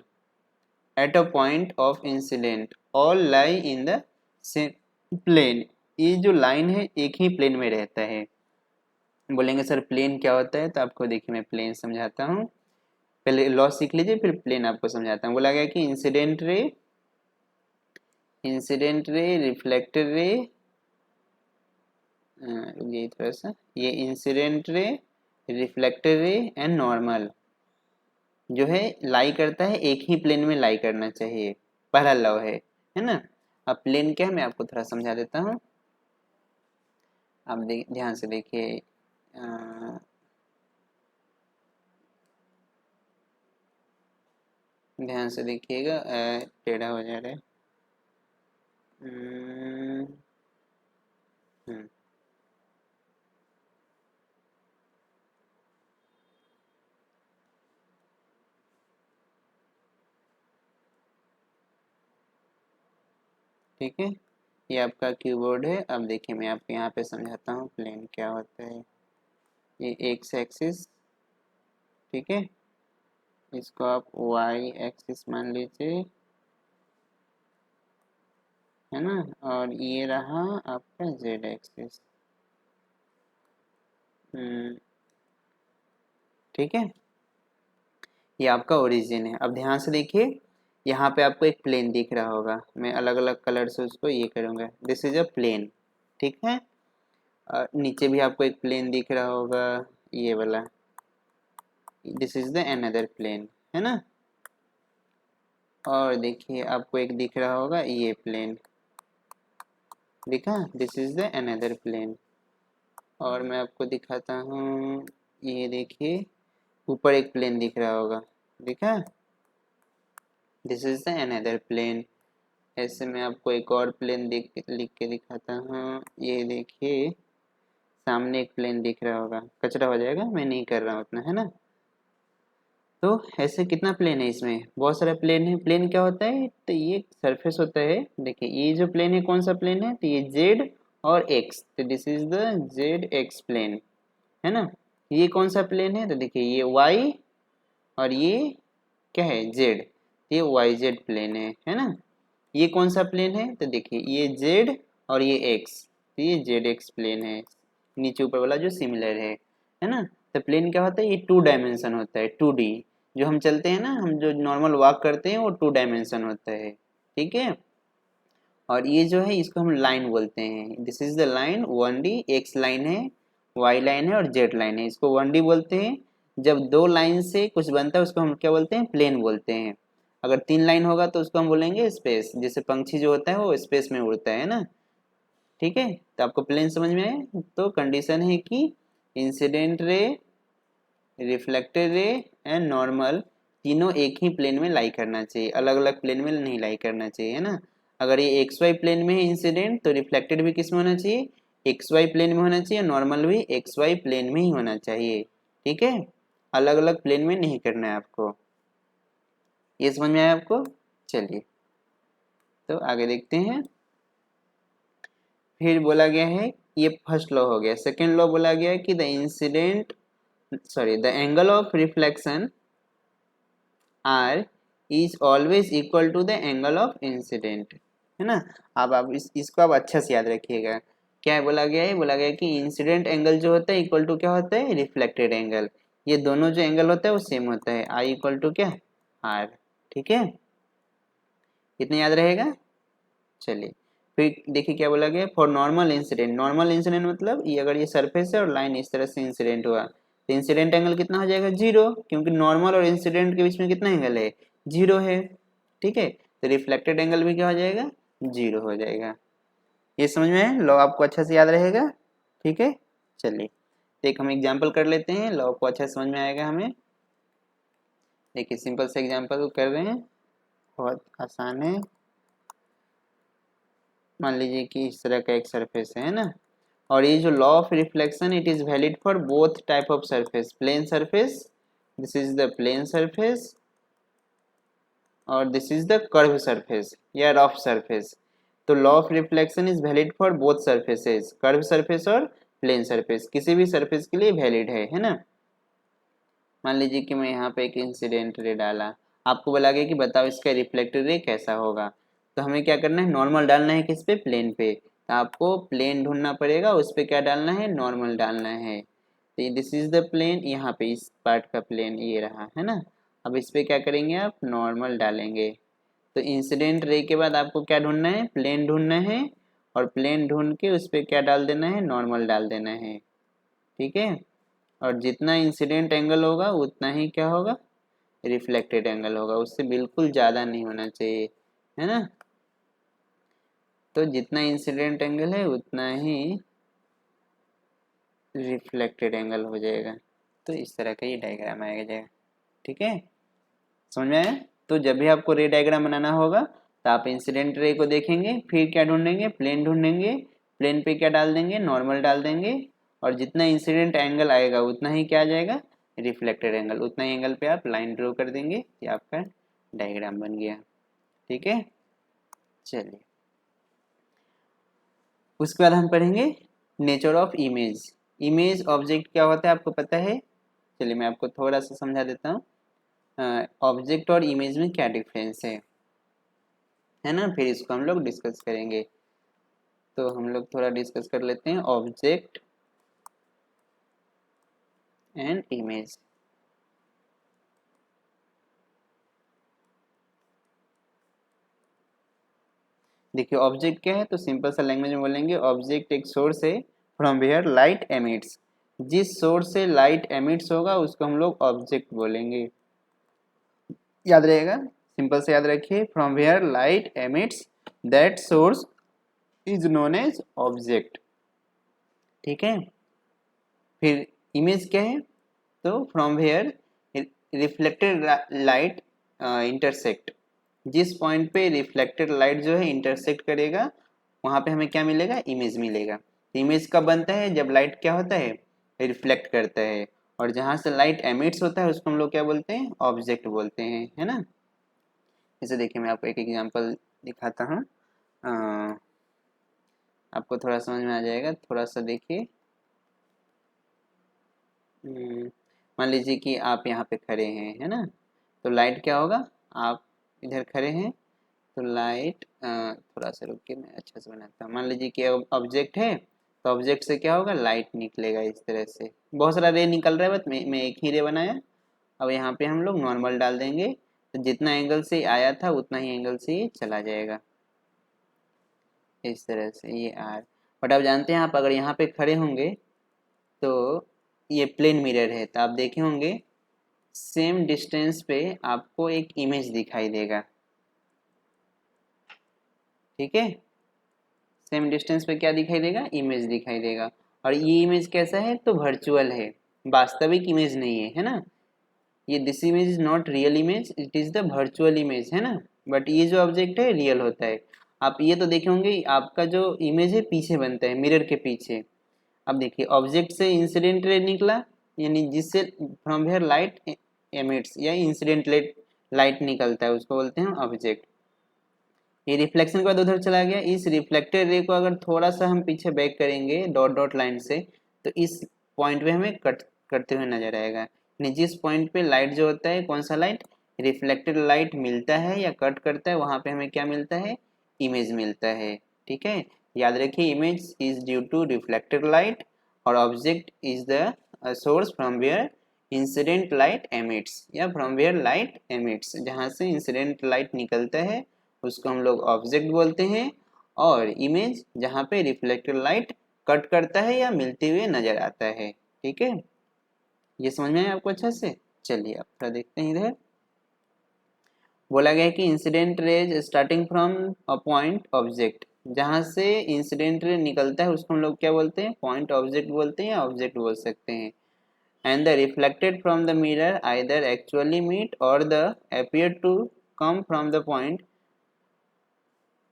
at a point of incident all lie in the same plane. ये जो लाइन है एक ही प्लेन में रहता है। बोलेंगे सर प्लेन क्या होता है, तो आपको देखिए मैं प्लेन समझाता हूँ, पहले लॉ सीख लीजिए फिर प्लेन आपको समझाता हूँ। बोला गया कि इंसिडेंट रे रिफ्लेक्टेड रे, ये थोड़ा सा, ये incident ray reflected ray and normal जो है लाई करता है एक ही प्लेन में लाई करना चाहिए, पहला लॉ है ना। अब प्लेन क्या है मैं आपको थोड़ा समझा देता हूँ, आप ध्यान से देखिए, ध्यान से देखिएगा, टेढ़ा हो जा रहा है। हम्म, हम्म, ठीक है, ये आपका कीबोर्ड है। अब देखिए मैं आपको यहाँ पे समझाता हूँ प्लेन क्या होता है। ये एक्स एक्सिस, ठीक है, इसको आप वाई एक्सिस मान लीजिए, है ना, और ये रहा आपका जेड एक्सिस, ठीक है, ये आपका ओरिजिन है। अब ध्यान से देखिए, यहाँ पे आपको एक प्लेन दिख रहा होगा, मैं अलग अलग कलर से उसको ये करूँगा, दिस इज अ प्लेन, ठीक है। और नीचे भी आपको एक प्लेन दिख रहा होगा, ये वाला, this is the another plane, है ना। और देखिए आपको एक दिख रहा होगा ये प्लेन, दिखा, this is the another plane. और मैं आपको दिखाता हूँ, ये देखिए ऊपर एक प्लेन दिख रहा होगा, दिखा, this is the another plane. ऐसे मैं आपको एक और प्लेन लिख के दिखाता हूँ, ये देखिए सामने एक प्लेन दिख रहा होगा, कचरा हो जाएगा मैं नहीं कर रहा हूँ उतना, है ना। तो ऐसे कितना प्लेन है, इसमें बहुत सारा प्लेन है। प्लेन क्या होता है तो ये सरफेस होता है, देखिए ये जो प्लेन है कौन सा प्लेन है तो ये जेड और एक्स, तो this is the Z X plane, है ना। ये कौन सा प्लेन है तो देखिए ये वाई और ये क्या है जेड, ये वाई जेड प्लेन है ना। ये कौन सा प्लेन है तो देखिए ये जेड और ये एक्स, तो ये जेड एक्स प्लेन है, नीचे ऊपर वाला जो सिमिलर है ना। तो प्लेन क्या होता है, ये टू डायमेंशन होता है, 2D। जो हम चलते हैं ना, हम जो नॉर्मल वॉक करते हैं वो 2 डायमेंशन होता है, ठीक है। और ये जो है इसको हम लाइन बोलते हैं, this is the line 1D, x line है, वाई लाइन है और जेड लाइन है, इसको 1D बोलते हैं। जब दो लाइन से कुछ बनता है उसको हम क्या बोलते हैं, प्लेन बोलते हैं। अगर 3 लाइन होगा तो उसको हम बोलेंगे स्पेस, जैसे पंछी जो होता है वो स्पेस में उड़ता है ना, ठीक है। तो आपको प्लेन समझ में आए, तो कंडीशन है कि incident ray reflected ray and normal तीनों एक ही प्लेन में लाई करना चाहिए, अलग अलग प्लेन में नहीं लाई करना चाहिए, है ना। अगर ये एक्स वाई प्लेन में है इंसिडेंट तो रिफ्लेक्टेड भी किस में होना चाहिए, एक्स वाई प्लेन में होना चाहिए, नॉर्मल भी एक्स वाई प्लेन में ही होना चाहिए, ठीक है। अलग अलग प्लेन में नहीं करना है आपको, ये समझ में आया आपको। चलिए तो आगे देखते हैं। फिर बोला गया है, ये फर्स्ट लॉ हो गया। सेकेंड लॉ बोला गया है कि the angle of reflection r is always equal to the angle of incident, है ना। अब आप इसको आप अच्छा से याद रखिएगा। क्या है बोला गया है, बोला गया है कि इंसिडेंट एंगल जो होता है इक्वल टू क्या होता है, रिफ्लेक्टेड एंगल। ये दोनों जो एंगल होता है वो सेम होता है, आई इक्वल टू क्या, आर, ठीक है। इतना याद रहेगा। चलिए फिर देखिए क्या बोला गया, for normal incident. Normal incident मतलब ये अगर ये सरफेस है और लाइन इस तरह से इंसिडेंट हुआ तो इंसिडेंट एंगल कितना हो जाएगा, जीरो, क्योंकि नॉर्मल और इंसिडेंट के बीच में कितना एंगल है, जीरो है, ठीक है। तो रिफ्लेक्टेड एंगल भी क्या हो जाएगा, जीरो हो जाएगा। ये समझ में है, लॉ आपको अच्छा से याद रहेगा, ठीक है। चलिए एक हम एग्जाम्पल कर लेते हैं, लॉ को अच्छा समझ में आएगा हमें। देखिए सिंपल से एग्जाम्पल कर रहे हैं, बहुत आसान है। मान लीजिए कि इस तरह का एक सरफेस है ना, और ये जो law of reflection it is valid for both type of surface, plane surface, this is the plane surface, और this is the curve surface या रफ सरफेस। तो law of reflection is valid for both surfaces, curve surface और plane surface, किसी भी surface के लिए valid है ना। मान लीजिए कि मैं यहाँ पे एक इंसिडेंट रे डाला, आपको बोला गया कि बताओ इसका रिफ्लेक्टेड रे कैसा होगा। तो हमें क्या करना है, नॉर्मल डालना है किस पे, प्लेन पे। तो आपको प्लेन ढूंढना पड़ेगा, उस पर क्या डालना है, नॉर्मल डालना है। तो दिस इज द प्लेन, यहाँ पे इस पार्ट का प्लेन ये रहा, है ना। अब इस पे क्या करेंगे, आप नॉर्मल डालेंगे। तो इंसिडेंट रे के बाद आपको क्या ढूंढना है, प्लेन ढूंढना है, और प्लेन ढूंढ के उस पर क्या डाल देना है, नॉर्मल डाल देना है, ठीक है। और जितना इंसिडेंट एंगल होगा उतना ही क्या होगा, रिफ्लेक्टेड एंगल होगा, उससे बिल्कुल ज़्यादा नहीं होना चाहिए, है ना। तो जितना इंसिडेंट एंगल है उतना ही रिफ्लेक्टेड एंगल हो जाएगा। तो इस तरह का ये डायग्राम आएगा जाएगा, ठीक है, समझ में आया। तो जब भी आपको रे डायग्राम बनाना होगा तो आप इंसिडेंट रे को देखेंगे, फिर क्या ढूंढेंगे, प्लेन ढूंढेंगे, प्लेन पे क्या डाल देंगे, नॉर्मल डाल देंगे, और जितना इंसिडेंट एंगल आएगा उतना ही क्या आ जाएगा, रिफ्लेक्टेड एंगल, उतना ही एंगल पे आप लाइन ड्रॉ कर देंगे, ये आपका डायग्राम बन गया, ठीक है। चलिए उसके बाद हम पढ़ेंगे nature of image. Image object क्या होता है आपको पता है, चलिए मैं आपको थोड़ा सा समझा देता हूँ। ऑब्जेक्ट और इमेज में क्या डिफरेंस है ना, फिर इसको हम लोग डिस्कस करेंगे। तो हम लोग थोड़ा डिस्कस कर लेते हैं ऑब्जेक्ट एंड इमेज। देखिए ऑब्जेक्ट क्या है, तो सिंपल सा लैंग्वेज में बोलेंगे, ऑब्जेक्ट एक सोर्स है फ्रॉम वेयर लाइट एमिट्स, जिस सोर्स से लाइट एमिट्स होगा उसको हम लोग ऑब्जेक्ट बोलेंगे, याद रहेगा, सिंपल से याद रखिए, from where light emits that source is known as object, ठीक है। फिर इमेज क्या है, तो from where reflected light intersect, जिस पॉइंट पे रिफ्लेक्टेड लाइट जो है इंटरसेक्ट करेगा वहां पे हमें क्या मिलेगा, इमेज मिलेगा। इमेज कब बनता है, जब लाइट क्या होता है, रिफ्लेक्ट करता है, और जहां से लाइट एमिट्स होता है उसको हम लोग क्या बोलते हैं, ऑब्जेक्ट बोलते हैं, है ना। जैसे देखिए मैं आपको एक एग्जांपल दिखाता हूँ, आपको थोड़ा समझ में आ जाएगा, थोड़ा सा देखिए। मान लीजिए कि आप यहाँ पे खड़े हैं, है ना, तो लाइट क्या होगा, आप इधर खड़े हैं तो लाइट, थोड़ा सा रुक के मैं अच्छा से बनाता हूँ। मान लीजिए कि ऑब्जेक्ट है, तो ऑब्जेक्ट से क्या होगा, लाइट निकलेगा इस तरह से, बहुत सारा रे निकल रहा है, बस मैं एक ही रे बनाया। अब यहाँ पे हम लोग नॉर्मल डाल देंगे, तो जितना एंगल से आया था उतना ही एंगल से ये चला जाएगा, इस तरह से ये आर। बट आप जानते हैं, आप अगर यहाँ पे खड़े होंगे तो ये प्लेन मिरर है, तो आप देखे होंगे सेम डिस्टेंस पे आपको एक इमेज दिखाई देगा, ठीक है। सेम डिस्टेंस पे क्या दिखाई देगा, इमेज दिखाई देगा। और ये इमेज कैसा है, तो वर्चुअल है, वास्तविक इमेज नहीं है ना। ये this image is not real image, it is the virtual image, है ना। बट ये जो ऑब्जेक्ट है रियल होता है। आप ये तो देखे होंगे, आपका जो इमेज है पीछे बनता है, मिरर के पीछे। अब देखिए ऑब्जेक्ट से इंसिडेंट रे निकला, यानी जिससे फ्रॉम वेयर लाइट एमिट्स या इंसिडेंट लाइट निकलता है, उसको बोलते हैं ऑब्जेक्ट। ये रिफ्लेक्शन के बाद उधर चला गया। इस रिफ्लेक्टेड रे को अगर थोड़ा सा हम पीछे बैक करेंगे डॉट डॉट लाइन से, तो इस पॉइंट पे हमें कट करते हुए नजर आएगा। यानी जिस पॉइंट पे लाइट जो होता है, कौन सा लाइट, रिफ्लेक्टेड लाइट मिलता है या कट करता है, वहां पे हमें क्या मिलता है, इमेज मिलता है। ठीक है, याद रखिए image is due to reflected light और object is the source from where incident light emits या फ्रॉम वेयर लाइट एमिट्स, जहाँ से इंसिडेंट लाइट निकलता है उसको हम लोग ऑब्जेक्ट बोलते हैं। और इमेज जहाँ पे रिफ्लेक्टेड लाइट कट करता है या मिलते हुए नजर आता है। ठीक है, ये समझ में आया आपको अच्छे से। चलिए अब थोड़ा देखते हैं इधर। बोला गया है कि incident raise starting from a point object, जहाँ से इंसिडेंट रे निकलता है उसको हम लोग क्या बोलते हैं, पॉइंट ऑब्जेक्ट बोलते हैं या ऑब्जेक्ट बोल सकते हैं। And the reflected from the mirror either actually meet और the appear to come from the point,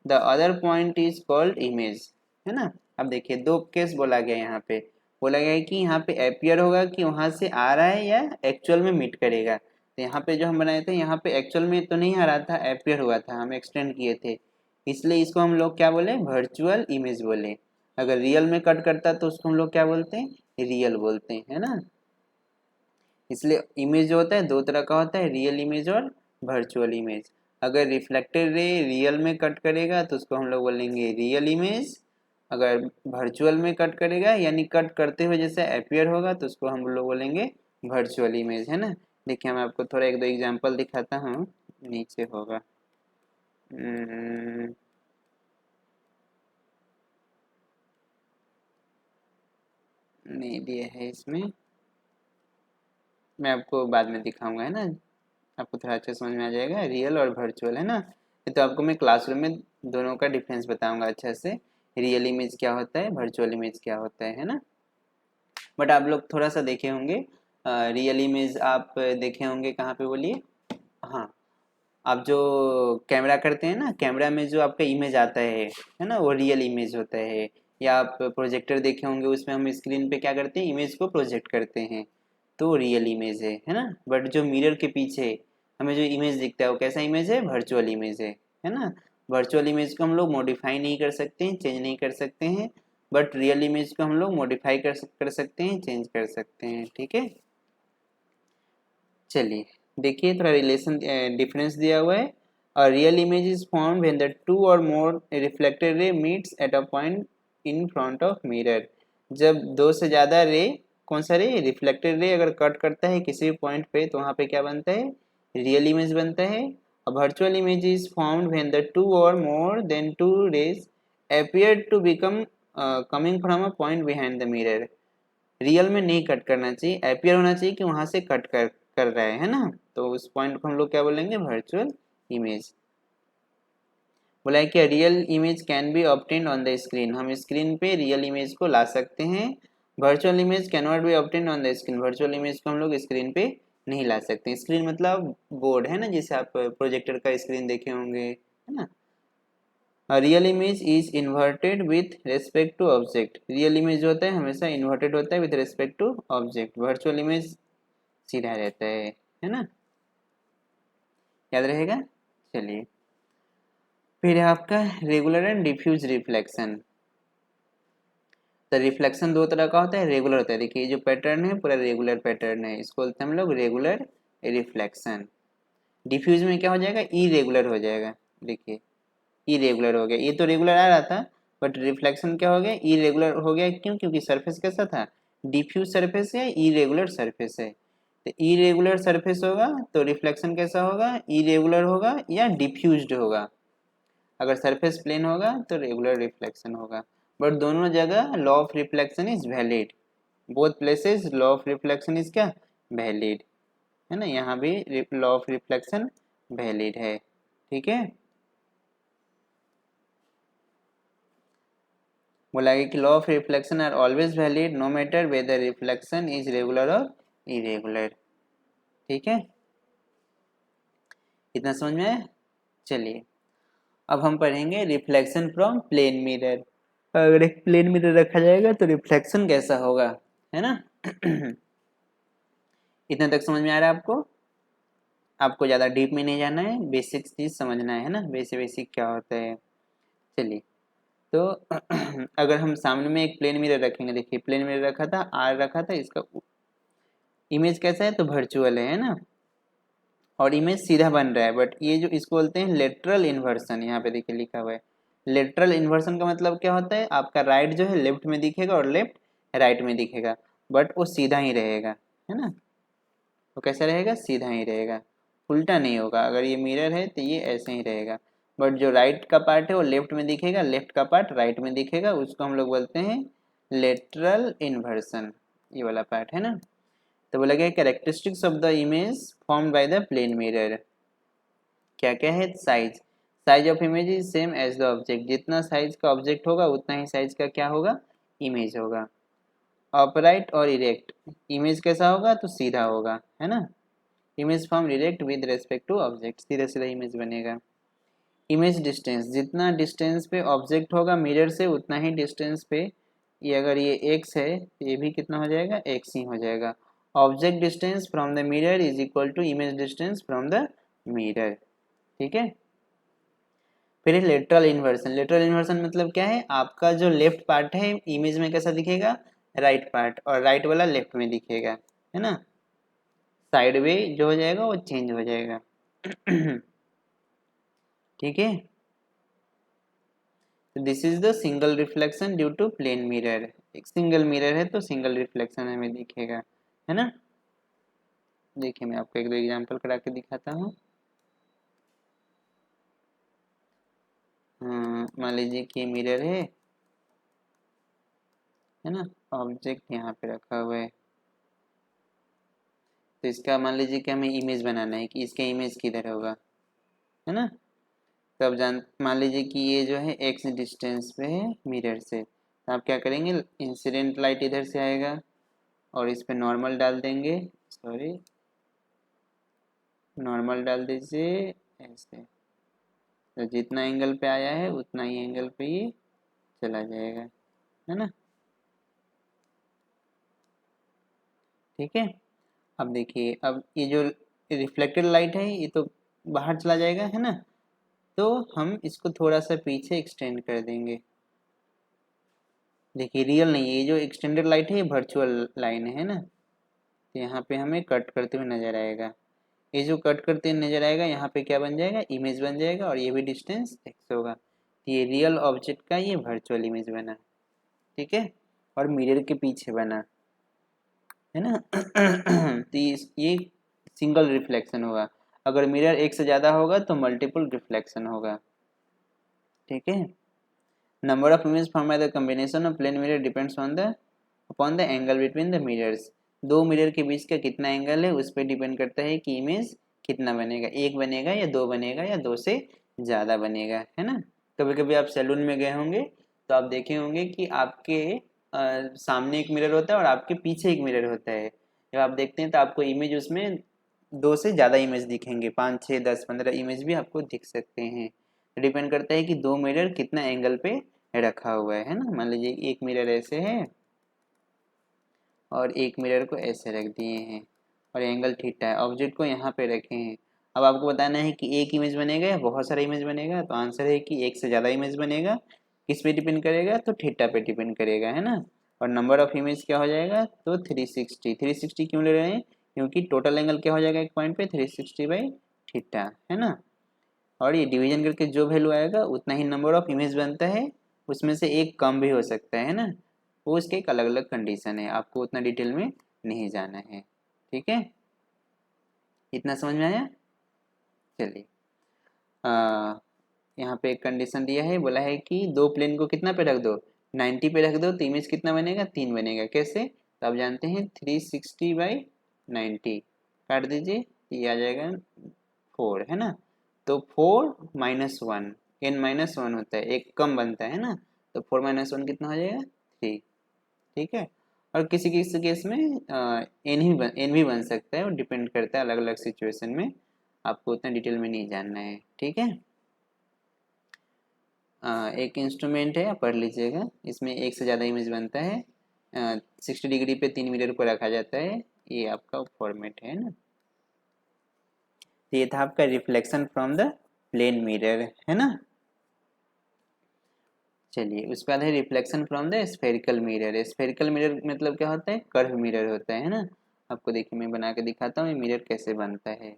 the other point is called image, है ना। अब देखिए दो केस बोला गया यहाँ पे। बोला गया है कि यहाँ पे अपियर होगा कि वहां से आ रहा है या एक्चुअल में मीट करेगा। तो यहाँ पे जो हम बनाए थे, यहाँ पे एक्चुअल में तो नहीं आ रहा था, अपियर हुआ था, हम एक्सटेंड किए थे, इसलिए इसको हम लोग क्या बोले, वर्चुअल इमेज बोले। अगर रियल में कट करता तो उसको हम लोग क्या बोलते हैं, रियल बोलते हैं, है ना। इसलिए इमेज जो होता है दो तरह का होता है, रियल इमेज और वर्चुअल इमेज। अगर रिफ्लेक्टेड रे रियल में कट करेगा तो उसको हम लोग बोलेंगे रियल इमेज। अगर वर्चुअल में कट करेगा यानी कट करते हुए जैसे अपीयर होगा तो उसको हम लोग बोलेंगे वर्चुअल इमेज, है ना। देखिए मैं आपको थोड़ा एक दो एग्जांपल दिखाता हूँ, नीचे होगा। नहीं दिया है इसमें, मैं आपको बाद में दिखाऊंगा, है ना। आपको थोड़ा अच्छा समझ में आ जाएगा, रियल और वर्चुअल, है ना। ये तो आपको मैं क्लासरूम में दोनों का डिफरेंस बताऊंगा अच्छे से, रियल इमेज क्या होता है, वर्चुअल इमेज क्या होता है ना। बट आप लोग थोड़ा सा देखे होंगे, रियल इमेज आप देखे होंगे कहाँ पे बोलिए। हाँ, आप जो कैमरा करते हैं ना, कैमरा में जो आपका इमेज आता है ना, वो रियल इमेज होता है। या आप प्रोजेक्टर देखे होंगे, उसमें हम स्क्रीन पे क्या करते हैं, इमेज को प्रोजेक्ट करते हैं, तो रियल इमेज है ना। बट जो मिरर के पीछे हमें जो इमेज दिखता है वो कैसा इमेज है, वर्चुअल इमेज है ना। वर्चुअल इमेज को हम लोग मॉडिफाई नहीं कर सकते हैं, चेंज नहीं कर सकते हैं। बट रियल इमेज को हम लोग मॉडिफाई कर सकते हैं, चेंज कर सकते हैं। ठीक है, चलिए देखिए थोड़ा रिलेशन डिफरेंस दिया हुआ है। A real image is formed when the two और more reflected ray meets at a point in front of mirror. जब दो से ज़्यादा रे, कौन सा रे, रिफ्लेक्टेड रे अगर कट करता है किसी भी पॉइंट पे तो वहाँ पे क्या बनता है, रियल इमेज बनता है। A virtual image is formed when the two और more than two rays appear to become coming from a point behind the mirror। Real में नहीं कट करना चाहिए, अपीयर होना चाहिए कि वहां से कट कर रहा है ना। तो उस पॉइंट को हम लोग क्या बोलेंगे, वर्चुअल इमेज। बोला है कि real image can be obtained on the screen, हम स्क्रीन पे रियल इमेज को ला सकते हैं। Virtual image can not be obtained on the screen, virtual image को हम लोग स्क्रीन पे नहीं ला सकते। स्क्रीन मतलब बोर्ड, है ना, जिसे आप प्रोजेक्टर का स्क्रीन देखे होंगे, है ना। Real image is inverted with respect to object, real image जो होता है हमेशा इन्वर्टेड होता है with respect to object. Virtual image सीधा रहता है ना। याद रहेगा। चलिए फिर है आपका रेगुलर एंड डिफ्यूज रिफ्लेक्शन। तो रिफ्लेक्शन दो तरह का होता है, रेगुलर होता है, देखिए ये जो पैटर्न है पूरा रेगुलर पैटर्न है, इसको बोलते हैं हम लोग रेगुलर रिफ्लेक्शन। डिफ्यूज में क्या हो जाएगा, इरेगुलर हो जाएगा। देखिए इरेगुलर हो गया, ये तो रेगुलर आ रहा था, बट रिफ्लेक्शन क्या हो गया, इरेगुलर हो गया। क्यों, क्योंकि सरफेस कैसा था, डिफ्यूज सरफेस है, इरेगुलर सरफेस है। तो इरेगुलर सरफेस होगा तो रिफ्लेक्शन कैसा होगा, इरेगुलर होगा या डिफ्यूज्ड होगा। अगर सरफेस प्लेन होगा तो रेगुलर रिफ्लेक्शन होगा। बट दोनों जगह law of reflection is valid, both places law of reflection is क्या, वैलिड, है ना। यहाँ भी लॉ ऑफ रिफ्लेक्शन वैलिड है। ठीक है, बोला है कि law of reflection are always valid no matter whether reflection is regular और इरेगुलर। ठीक है, इतना समझ में आया। चलिए अब हम पढ़ेंगे रिफ्लेक्शन फ्रॉम प्लेन मिरर। अगर एक प्लेन मिरर रखा जाएगा तो रिफ्लेक्शन कैसा होगा, है ना। इतना तक समझ में आ रहा है आपको। आपको ज़्यादा डीप में नहीं जाना है, बेसिक चीज़ समझना है ना, बेसिक बेसिक क्या होता है। चलिए तो अगर हम सामने में एक प्लेन मिरर रखेंगे, देखिए प्लेन मिरर रखा था, आर रखा था, इसका इमेज कैसा है तो वर्चुअल है ना, और इमेज सीधा बन रहा है। बट ये जो इसको बोलते हैं लेटरल इन्वर्सन, यहाँ पे देखिए लिखा हुआ है। लेटरल इन्वर्सन का मतलब क्या होता है, आपका राइट जो है लेफ्ट में दिखेगा और लेफ्ट राइट में दिखेगा, बट वो सीधा ही रहेगा, है ना। वो कैसा रहेगा, सीधा ही रहेगा, उल्टा नहीं होगा। अगर ये मिरर है तो ये ऐसे ही रहेगा, बट जो राइट का पार्ट है वो लेफ्ट में दिखेगा, लेफ्ट का पार्ट राइट में दिखेगा, उसको हम लोग बोलते हैं लेटरल इन्वर्सन, ये वाला पार्ट है ना। तो बोला गया characteristics of the image formed by the plane mirror, क्या क्या है, size, size of image is same as the object, जितना साइज का ऑब्जेक्ट होगा उतना ही साइज का क्या होगा, इमेज होगा। अपराइट और इरेक्ट, इमेज कैसा होगा तो सीधा होगा, है ना। Image form erect with respect to object, सीधा सीधा इमेज बनेगा। इमेज डिस्टेंस, जितना डिस्टेंस पे ऑब्जेक्ट होगा मिरर से उतना ही डिस्टेंस पे, ये अगर ये x है तो ये भी कितना हो जाएगा, x ही हो जाएगा। Object distance from the mirror is equal to image distance from the mirror. ठीक है, फिर लेटरल इन्वर्सन, लेटरल इन्वर्सन मतलब क्या है, आपका जो लेफ्ट पार्ट है इमेज में कैसा दिखेगा, राइट पार्ट, और राइट वाला लेफ्ट में दिखेगा, है ना। साइड वे जो हो जाएगा वो चेंज हो जाएगा। ठीक है, तो this is the single reflection due to plane mirror, एक सिंगल मिरर है तो सिंगल रिफ्लेक्शन हमें दिखेगा, है ना। देखिए मैं आपको एक दो एग्जांपल करा के दिखाता हूँ। मान लीजिए कि मिरर है ना, ऑब्जेक्ट यहाँ पे रखा हुआ है, तो इसका मान लीजिए कि हमें इमेज बनाना है कि इसका इमेज किधर होगा, है ना। तो अब जान मान लीजिए कि ये जो है एक्स डिस्टेंस पे है मिरर से, तो आप क्या करेंगे, इंसिडेंट लाइट इधर से आएगा और इस पे नॉर्मल डाल देंगे, सॉरी नॉर्मल डाल दीजिए ऐसे, तो जितना एंगल पे आया है उतना ही एंगल पे ये चला जाएगा, है ना। ठीक है, अब देखिए अब ये जो रिफ्लेक्टेड लाइट है ये तो बाहर चला जाएगा, है ना। तो हम इसको थोड़ा सा पीछे एक्सटेंड कर देंगे। देखिए रियल नहीं है, ये जो एक्सटेंडेड लाइट है ये वर्चुअल लाइन है ना, तो यहाँ पे हमें कट करते हुए नजर आएगा। ये जो कट करते हुए नजर आएगा यहाँ पे क्या बन जाएगा, इमेज बन जाएगा, और ये भी डिस्टेंस एक्स होगा, तो ये रियल ऑब्जेक्ट का ये वर्चुअल इमेज बना। ठीक है, और मिरर के पीछे बना, है ना। तो ये सिंगल रिफ्लेक्शन होगा। अगर मिरर एक से ज़्यादा होगा तो मल्टीपल रिफ्लेक्शन होगा। ठीक है, number of image form by the combination of plane mirror depends on the upon the angle between the mirrors, दो मिरर के बीच का कितना एंगल है उस पर डिपेंड करता है कि इमेज कितना बनेगा, एक बनेगा या दो बनेगा या दो से ज़्यादा बनेगा, है ना। कभी कभी आप सैलून में गए होंगे तो आप देखे होंगे कि आपके सामने एक मिरर होता है और आपके पीछे एक मिरर होता है। जब आप देखते हैं तो आपको इमेज उसमें दो से ज़्यादा इमेज दिखेंगे, 5 6 10 15 इमेज भी आपको दिख सकते हैं। डिपेंड करता है कि दो मिरर कितना एंगल पे रखा हुआ है ना। मान लीजिए एक मिरर ऐसे है और एक मिरर को ऐसे रख दिए हैं और एंगल थीटा है, ऑब्जेक्ट को यहाँ पे रखे हैं। अब आपको बताना है कि एक इमेज बनेगा या बहुत सारा इमेज बनेगा, तो आंसर है कि एक से ज़्यादा इमेज बनेगा। किस पे डिपेंड करेगा, तो थीटा पे डिपेंड करेगा, है ना। और नंबर ऑफ इमेज क्या हो जाएगा, तो 360। 360 क्यों ले रहे हैं, क्योंकि टोटल एंगल क्या हो जाएगा एक पॉइंट पे 360/थीटा, है ना। और ये डिवीजन करके जो वैल्यू आएगा उतना ही नंबर ऑफ इमेज बनता है, उसमें से एक कम भी हो सकता है ना। वो उसके एक अलग अलग कंडीशन है, आपको उतना डिटेल में नहीं जाना है। ठीक है, इतना समझ में आया। चलिए यहाँ पे एक कंडीशन दिया है, बोला है कि दो प्लेन को कितना पे रख दो, 90 पे रख दो, तो इमेज कितना बनेगा, 3 बनेगा। कैसे, तो आप जानते हैं 360/90 काट दीजिए, ये आ जाएगा 4, है ना। तो 4 - 1 n - 1 होता है, एक कम बनता है ना, तो 4 - 1 कितना हो जाएगा 3, ठीक है। और किसी किसी केस में एन भी बन सकता है, और डिपेंड करता है अलग अलग सिचुएशन में, आपको उतना डिटेल में नहीं जानना है, ठीक है। एक इंस्ट्रूमेंट है, आप पढ़ लीजिएगा, इसमें एक से ज़्यादा इमेज बनता है, 60 डिग्री पे 3 मिरर को रखा जाता है, ये आपका फॉर्मेट है ना। तो ये था आपका reflection from the plane mirror, है ना। चलिए उसके बाद है reflection from the spherical mirror. Spherical mirror मतलब क्या होता है, कर्व मिरर होता है ना। आपको देखिए मैं बना के दिखाता हूँ ये मिरर कैसे बनता है।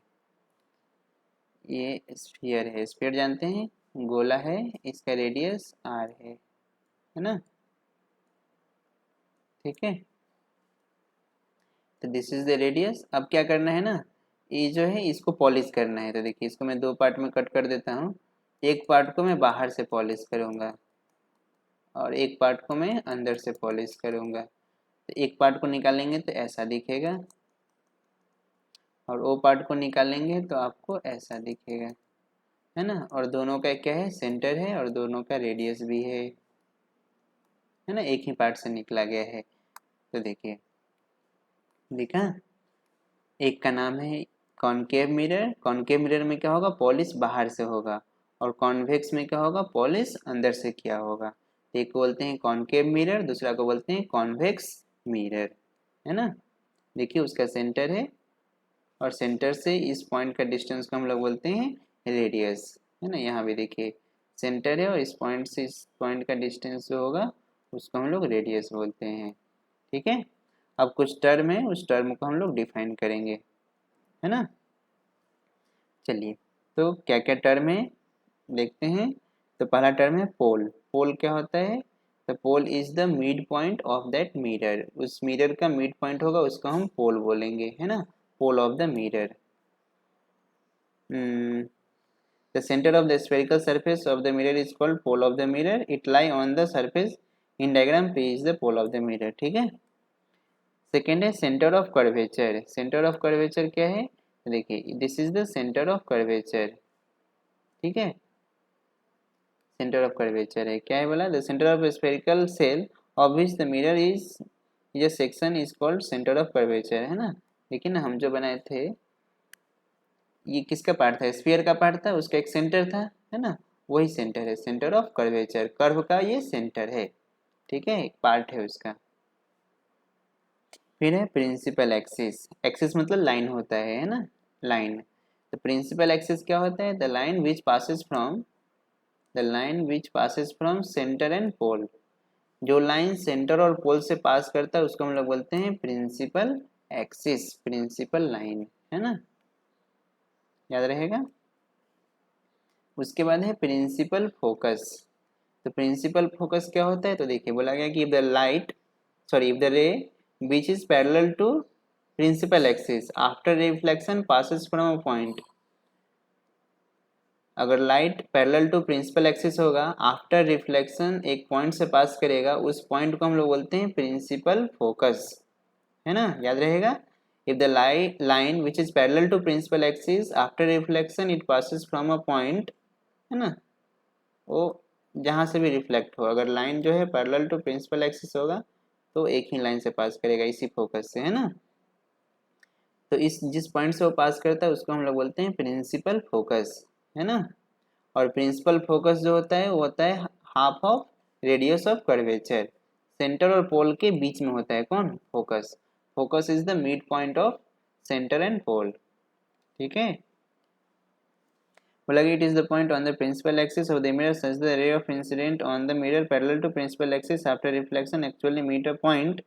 ये स्फीयर है, स्फीयर जानते हैं, गोला है, इसका रेडियस r है ना, ठीक है। तो दिस इज द रेडियस। अब क्या करना है ना, ये जो है इसको पॉलिश करना है। तो देखिए इसको मैं 2 पार्ट में कट कर देता हूँ। एक पार्ट को मैं बाहर से पॉलिश करूँगा और एक पार्ट को मैं अंदर से पॉलिश करूँगा। तो एक पार्ट को निकालेंगे तो ऐसा दिखेगा, और वो पार्ट को निकालेंगे तो आपको ऐसा दिखेगा, है ना। और दोनों का क्या है, सेंटर है, और दोनों का रेडियस भी है ना, एक ही पार्ट से निकला गया है। तो देखिए दिखा, एक का नाम है कॉनकेव मिरर। कॉनकेव मिरर में क्या होगा, पॉलिश बाहर से होगा, और कॉन्वेक्स में क्या होगा, पॉलिश अंदर से किया होगा। एक को बोलते हैं कॉनकेव मिरर, दूसरा को बोलते हैं कॉन्वेक्स मिरर, है ना। देखिए उसका सेंटर है, और सेंटर से इस पॉइंट का डिस्टेंस को हम लोग बोलते हैं रेडियस, है ना। यहाँ भी देखिए सेंटर है, और इस पॉइंट से इस पॉइंट का डिस्टेंस जो होगा उसको हम लोग रेडियस बोलते हैं, ठीक है। अब कुछ टर्म है, उस टर्म को हम लोग डिफाइन करेंगे, है ना। चलिए तो क्या क्या टर्म है देखते हैं। तो पहला टर्म है पोल। पोल क्या होता है, तो pole is the mid point of that mirror. उस मिरर का मिड पॉइंट होगा उसको हम पोल बोलेंगे, है ना, pole of the mirror. The center of the spherical surface of the mirror is called pole of the mirror. It lie on the surface. In diagram P is the pole of the mirror, ठीक है। Second है centre of curvature. Centre of curvature क्या है, देखिए this is the centre of curvature, ठीक है। Centre of curvature है, क्या है बोला, the centre of spherical shell of which the mirror is ये section is called centre of curvature, है ना। देखिए ना हम जो बनाए थे, ये किसका पार्ट था, स्फीयर का पार्ट था, उसका एक सेंटर था, है ना, वही सेंटर है, सेंटर ऑफ कर्वेचर, कर्व का ये सेंटर है, ठीक है, एक पार्ट है उसका। फिर है प्रिंसिपल एक्सिस। एक्सिस मतलब लाइन होता है ना, लाइन। तो प्रिंसिपल एक्सिस क्या होता है, the line which passes from centre and pole. जो लाइन सेंटर और पोल से पास करता है उसको हम लोग बोलते हैं प्रिंसिपल एक्सिस, प्रिंसिपल लाइन, है ना, याद रहेगा। उसके बाद है प्रिंसिपल फोकस। तो प्रिंसिपल फोकस क्या होता है, तो देखिए बोला गया कि if the ray which is parallel to principal axis after reflection passes from a point। अगर light parallel to principal axis होगा, आफ्टर रिफ्लेक्शन एक पॉइंट से पास करेगा, उस पॉइंट को हम लोग बोलते हैं प्रिंसिपल फोकस, है ना, याद रहेगा। If the line which is parallel to principal axis after reflection it passes from a point, है ना, वो जहाँ से भी रिफ्लेक्ट हो, अगर लाइन जो है पैरेलल टू प्रिंसिपल एक्सिस होगा तो एक ही लाइन से पास करेगा, इसी फोकस से, है ना। तो इस जिस पॉइंट से वो पास करता है उसको हम लोग बोलते हैं प्रिंसिपल फोकस, है ना। और प्रिंसिपल फोकस जो होता है वो होता है half of radius of curvature. Centre और पोल के बीच में होता है कौन, focus. Focus is the mid point of centre and pole, ठीक है। बोला कि it is the point on the principal axis of the mirror such the ray of incident on the mirror parallel to principal axis after reflection actually meet a point.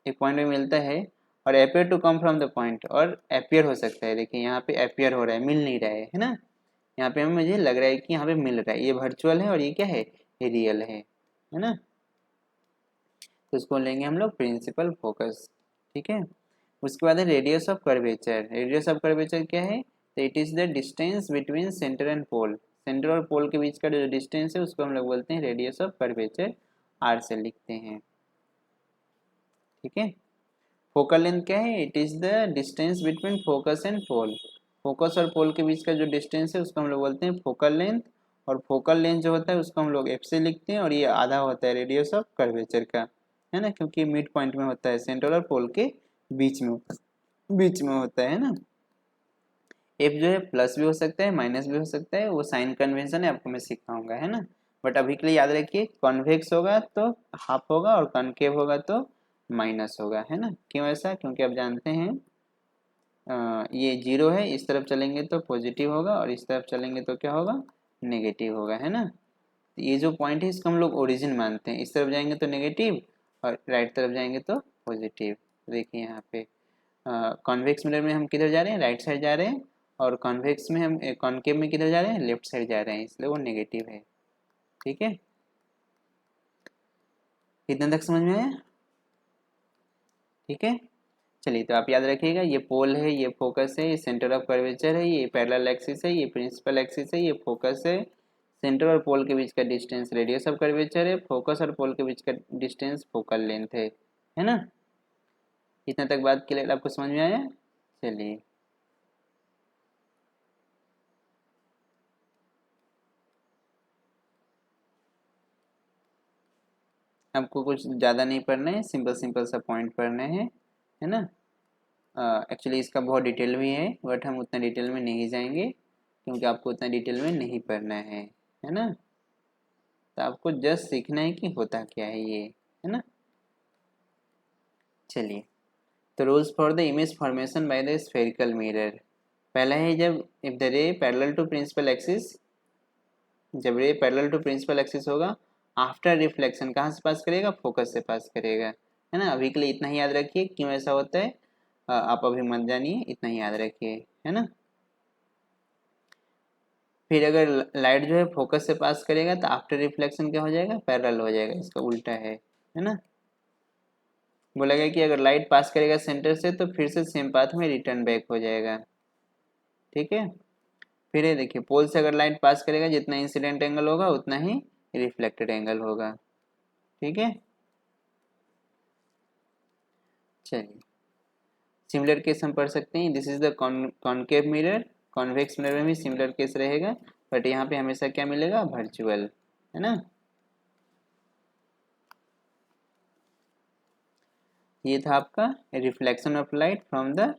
एक पॉइंट में मिलता है, और appear to come from the point, और appear हो सकता है, देखिए यहाँ पे अपियर हो रहा है, मिल नहीं रहा है ना। यहाँ पे हमें मुझे लग रहा है कि यहाँ पे मिल रहा है, ये वर्चुअल है और ये क्या है, ये रियल है ना। तो उसको लेंगे हम लोग प्रिंसिपल फोकस, ठीक है। उसके बाद है radius of curvature. Radius of curvature क्या है, तो it is the distance between centre and pole. Centre और पोल के बीच का जो डिस्टेंस है उसको हम लोग बोलते हैं रेडियस ऑफ कर्वेचर, आर से लिखते हैं, ठीक है। फोकल लेंथ क्या है, it is the distance between focus and pole. Focus और पोल के बीच का जो डिस्टेंस है उसको हम लोग बोलते हैं फोकल लेंथ, और फोकल लेंथ जो होता है उसको हम लोग एफ से लिखते हैं, और ये आधा होता है रेडियस ऑफ कर्वेचर का, है ना, क्योंकि मिड पॉइंट में होता है, सेंटर और पोल के बीच में होता है ना। एफ जो है प्लस भी हो सकता है, माइनस भी हो सकता है, वो साइन कन्वेंशन है, आपको मैं सिखाऊंगा, है ना। बट अभी के लिए याद रखिए, कॉन्वेक्स होगा तो हाफ होगा और कॉनकेव होगा तो माइनस होगा, है ना। क्यों ऐसा? क्योंकि आप जानते हैं ये जीरो है, इस तरफ चलेंगे तो पॉजिटिव होगा और इस तरफ चलेंगे तो क्या होगा? नेगेटिव होगा, है ना। ये जो पॉइंट है इसको हम लोग ओरिजिन मानते हैं, इस तरफ जाएंगे तो नेगेटिव और राइट तरफ जाएंगे तो पॉजिटिव। देखिए यहाँ पे कॉन्वेक्स मिरर में हम किधर जा रहे हैं? राइट साइड जा रहे हैं, और कॉन्वेक्स में हम कॉनकेव में किधर जा रहे हैं? लेफ्ट साइड जा रहे हैं, इसलिए वो नेगेटिव है। ठीक है, कितने तक समझ में आया? ठीक है, चलिए तो आप याद रखिएगा, ये पोल है, ये फोकस है, ये सेंटर ऑफ कर्वेचर है, ये पैरेलल एक्सिस है, ये प्रिंसिपल एक्सिस है, ये फोकस है, सेंटर और पोल के बीच का डिस्टेंस रेडियस ऑफ कर्वेचर है, फोकस और पोल के बीच का डिस्टेंस फोकल लेंथ है ना। इतना तक बात क्लियर आपको समझ में आया? चलिए, आपको कुछ ज़्यादा नहीं पढ़ना है, सिंपल सिंपल सा पॉइंट पढ़ने हैं, है ना। एक्चुअली इसका बहुत डिटेल भी है, बट हम उतना डिटेल में नहीं जाएंगे क्योंकि आपको उतना डिटेल में नहीं पढ़ना है ना। तो आपको जस्ट सीखना है कि होता क्या है ये, है ना। चलिए, तो rules for the image formation by the spherical mirror. पहला है, जब if the ray parallel to principal axis, जब ray parallel to principal axis होगा, आफ्टर रिफ्लेक्शन कहाँ से पास करेगा? फोकस से पास करेगा, है ना। अभी के लिए इतना ही याद रखिए, क्यों ऐसा होता है आप अभी मत जानिए, इतना ही याद रखिए, है ना। फिर अगर लाइट जो है फोकस से पास करेगा तो आफ्टर रिफ्लेक्शन क्या हो जाएगा? पैरेलल हो जाएगा, इसका उल्टा है ना। बोला गया कि अगर लाइट पास करेगा सेंटर से तो फिर से सेम पाथ में रिटर्न बैक हो जाएगा। ठीक है, फिर ये देखिए, पोल से अगर लाइट पास करेगा, जितना इंसिडेंट एंगल होगा उतना ही रिफ्लेक्टेड एंगल होगा। ठीक है, चलिए, सिमिलर केस हम पढ़ सकते हैं, this is the concave mirror, convex mirror में भी सिमिलर केस रहेगा, बट यहाँ पे हमेशा क्या मिलेगा? वर्चुअल, है ना। ये था आपका reflection of light from the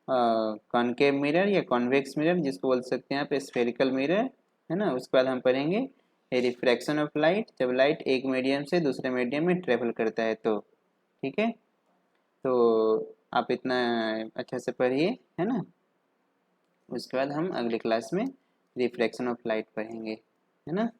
concave mirror या कॉन्वेक्स मिरर, जिसको बोल सकते हैं आप स्फेरिकल मिरर, है ना। उसके बाद हम पढ़ेंगे रिफ्रैक्शन ऑफ लाइट, जब लाइट एक मीडियम से दूसरे मीडियम में ट्रेवल करता है तो। ठीक है, तो आप इतना अच्छा से पढ़िए, है ना। उसके बाद हम अगले क्लास में रिफ्रैक्शन ऑफ लाइट पढ़ेंगे, है ना।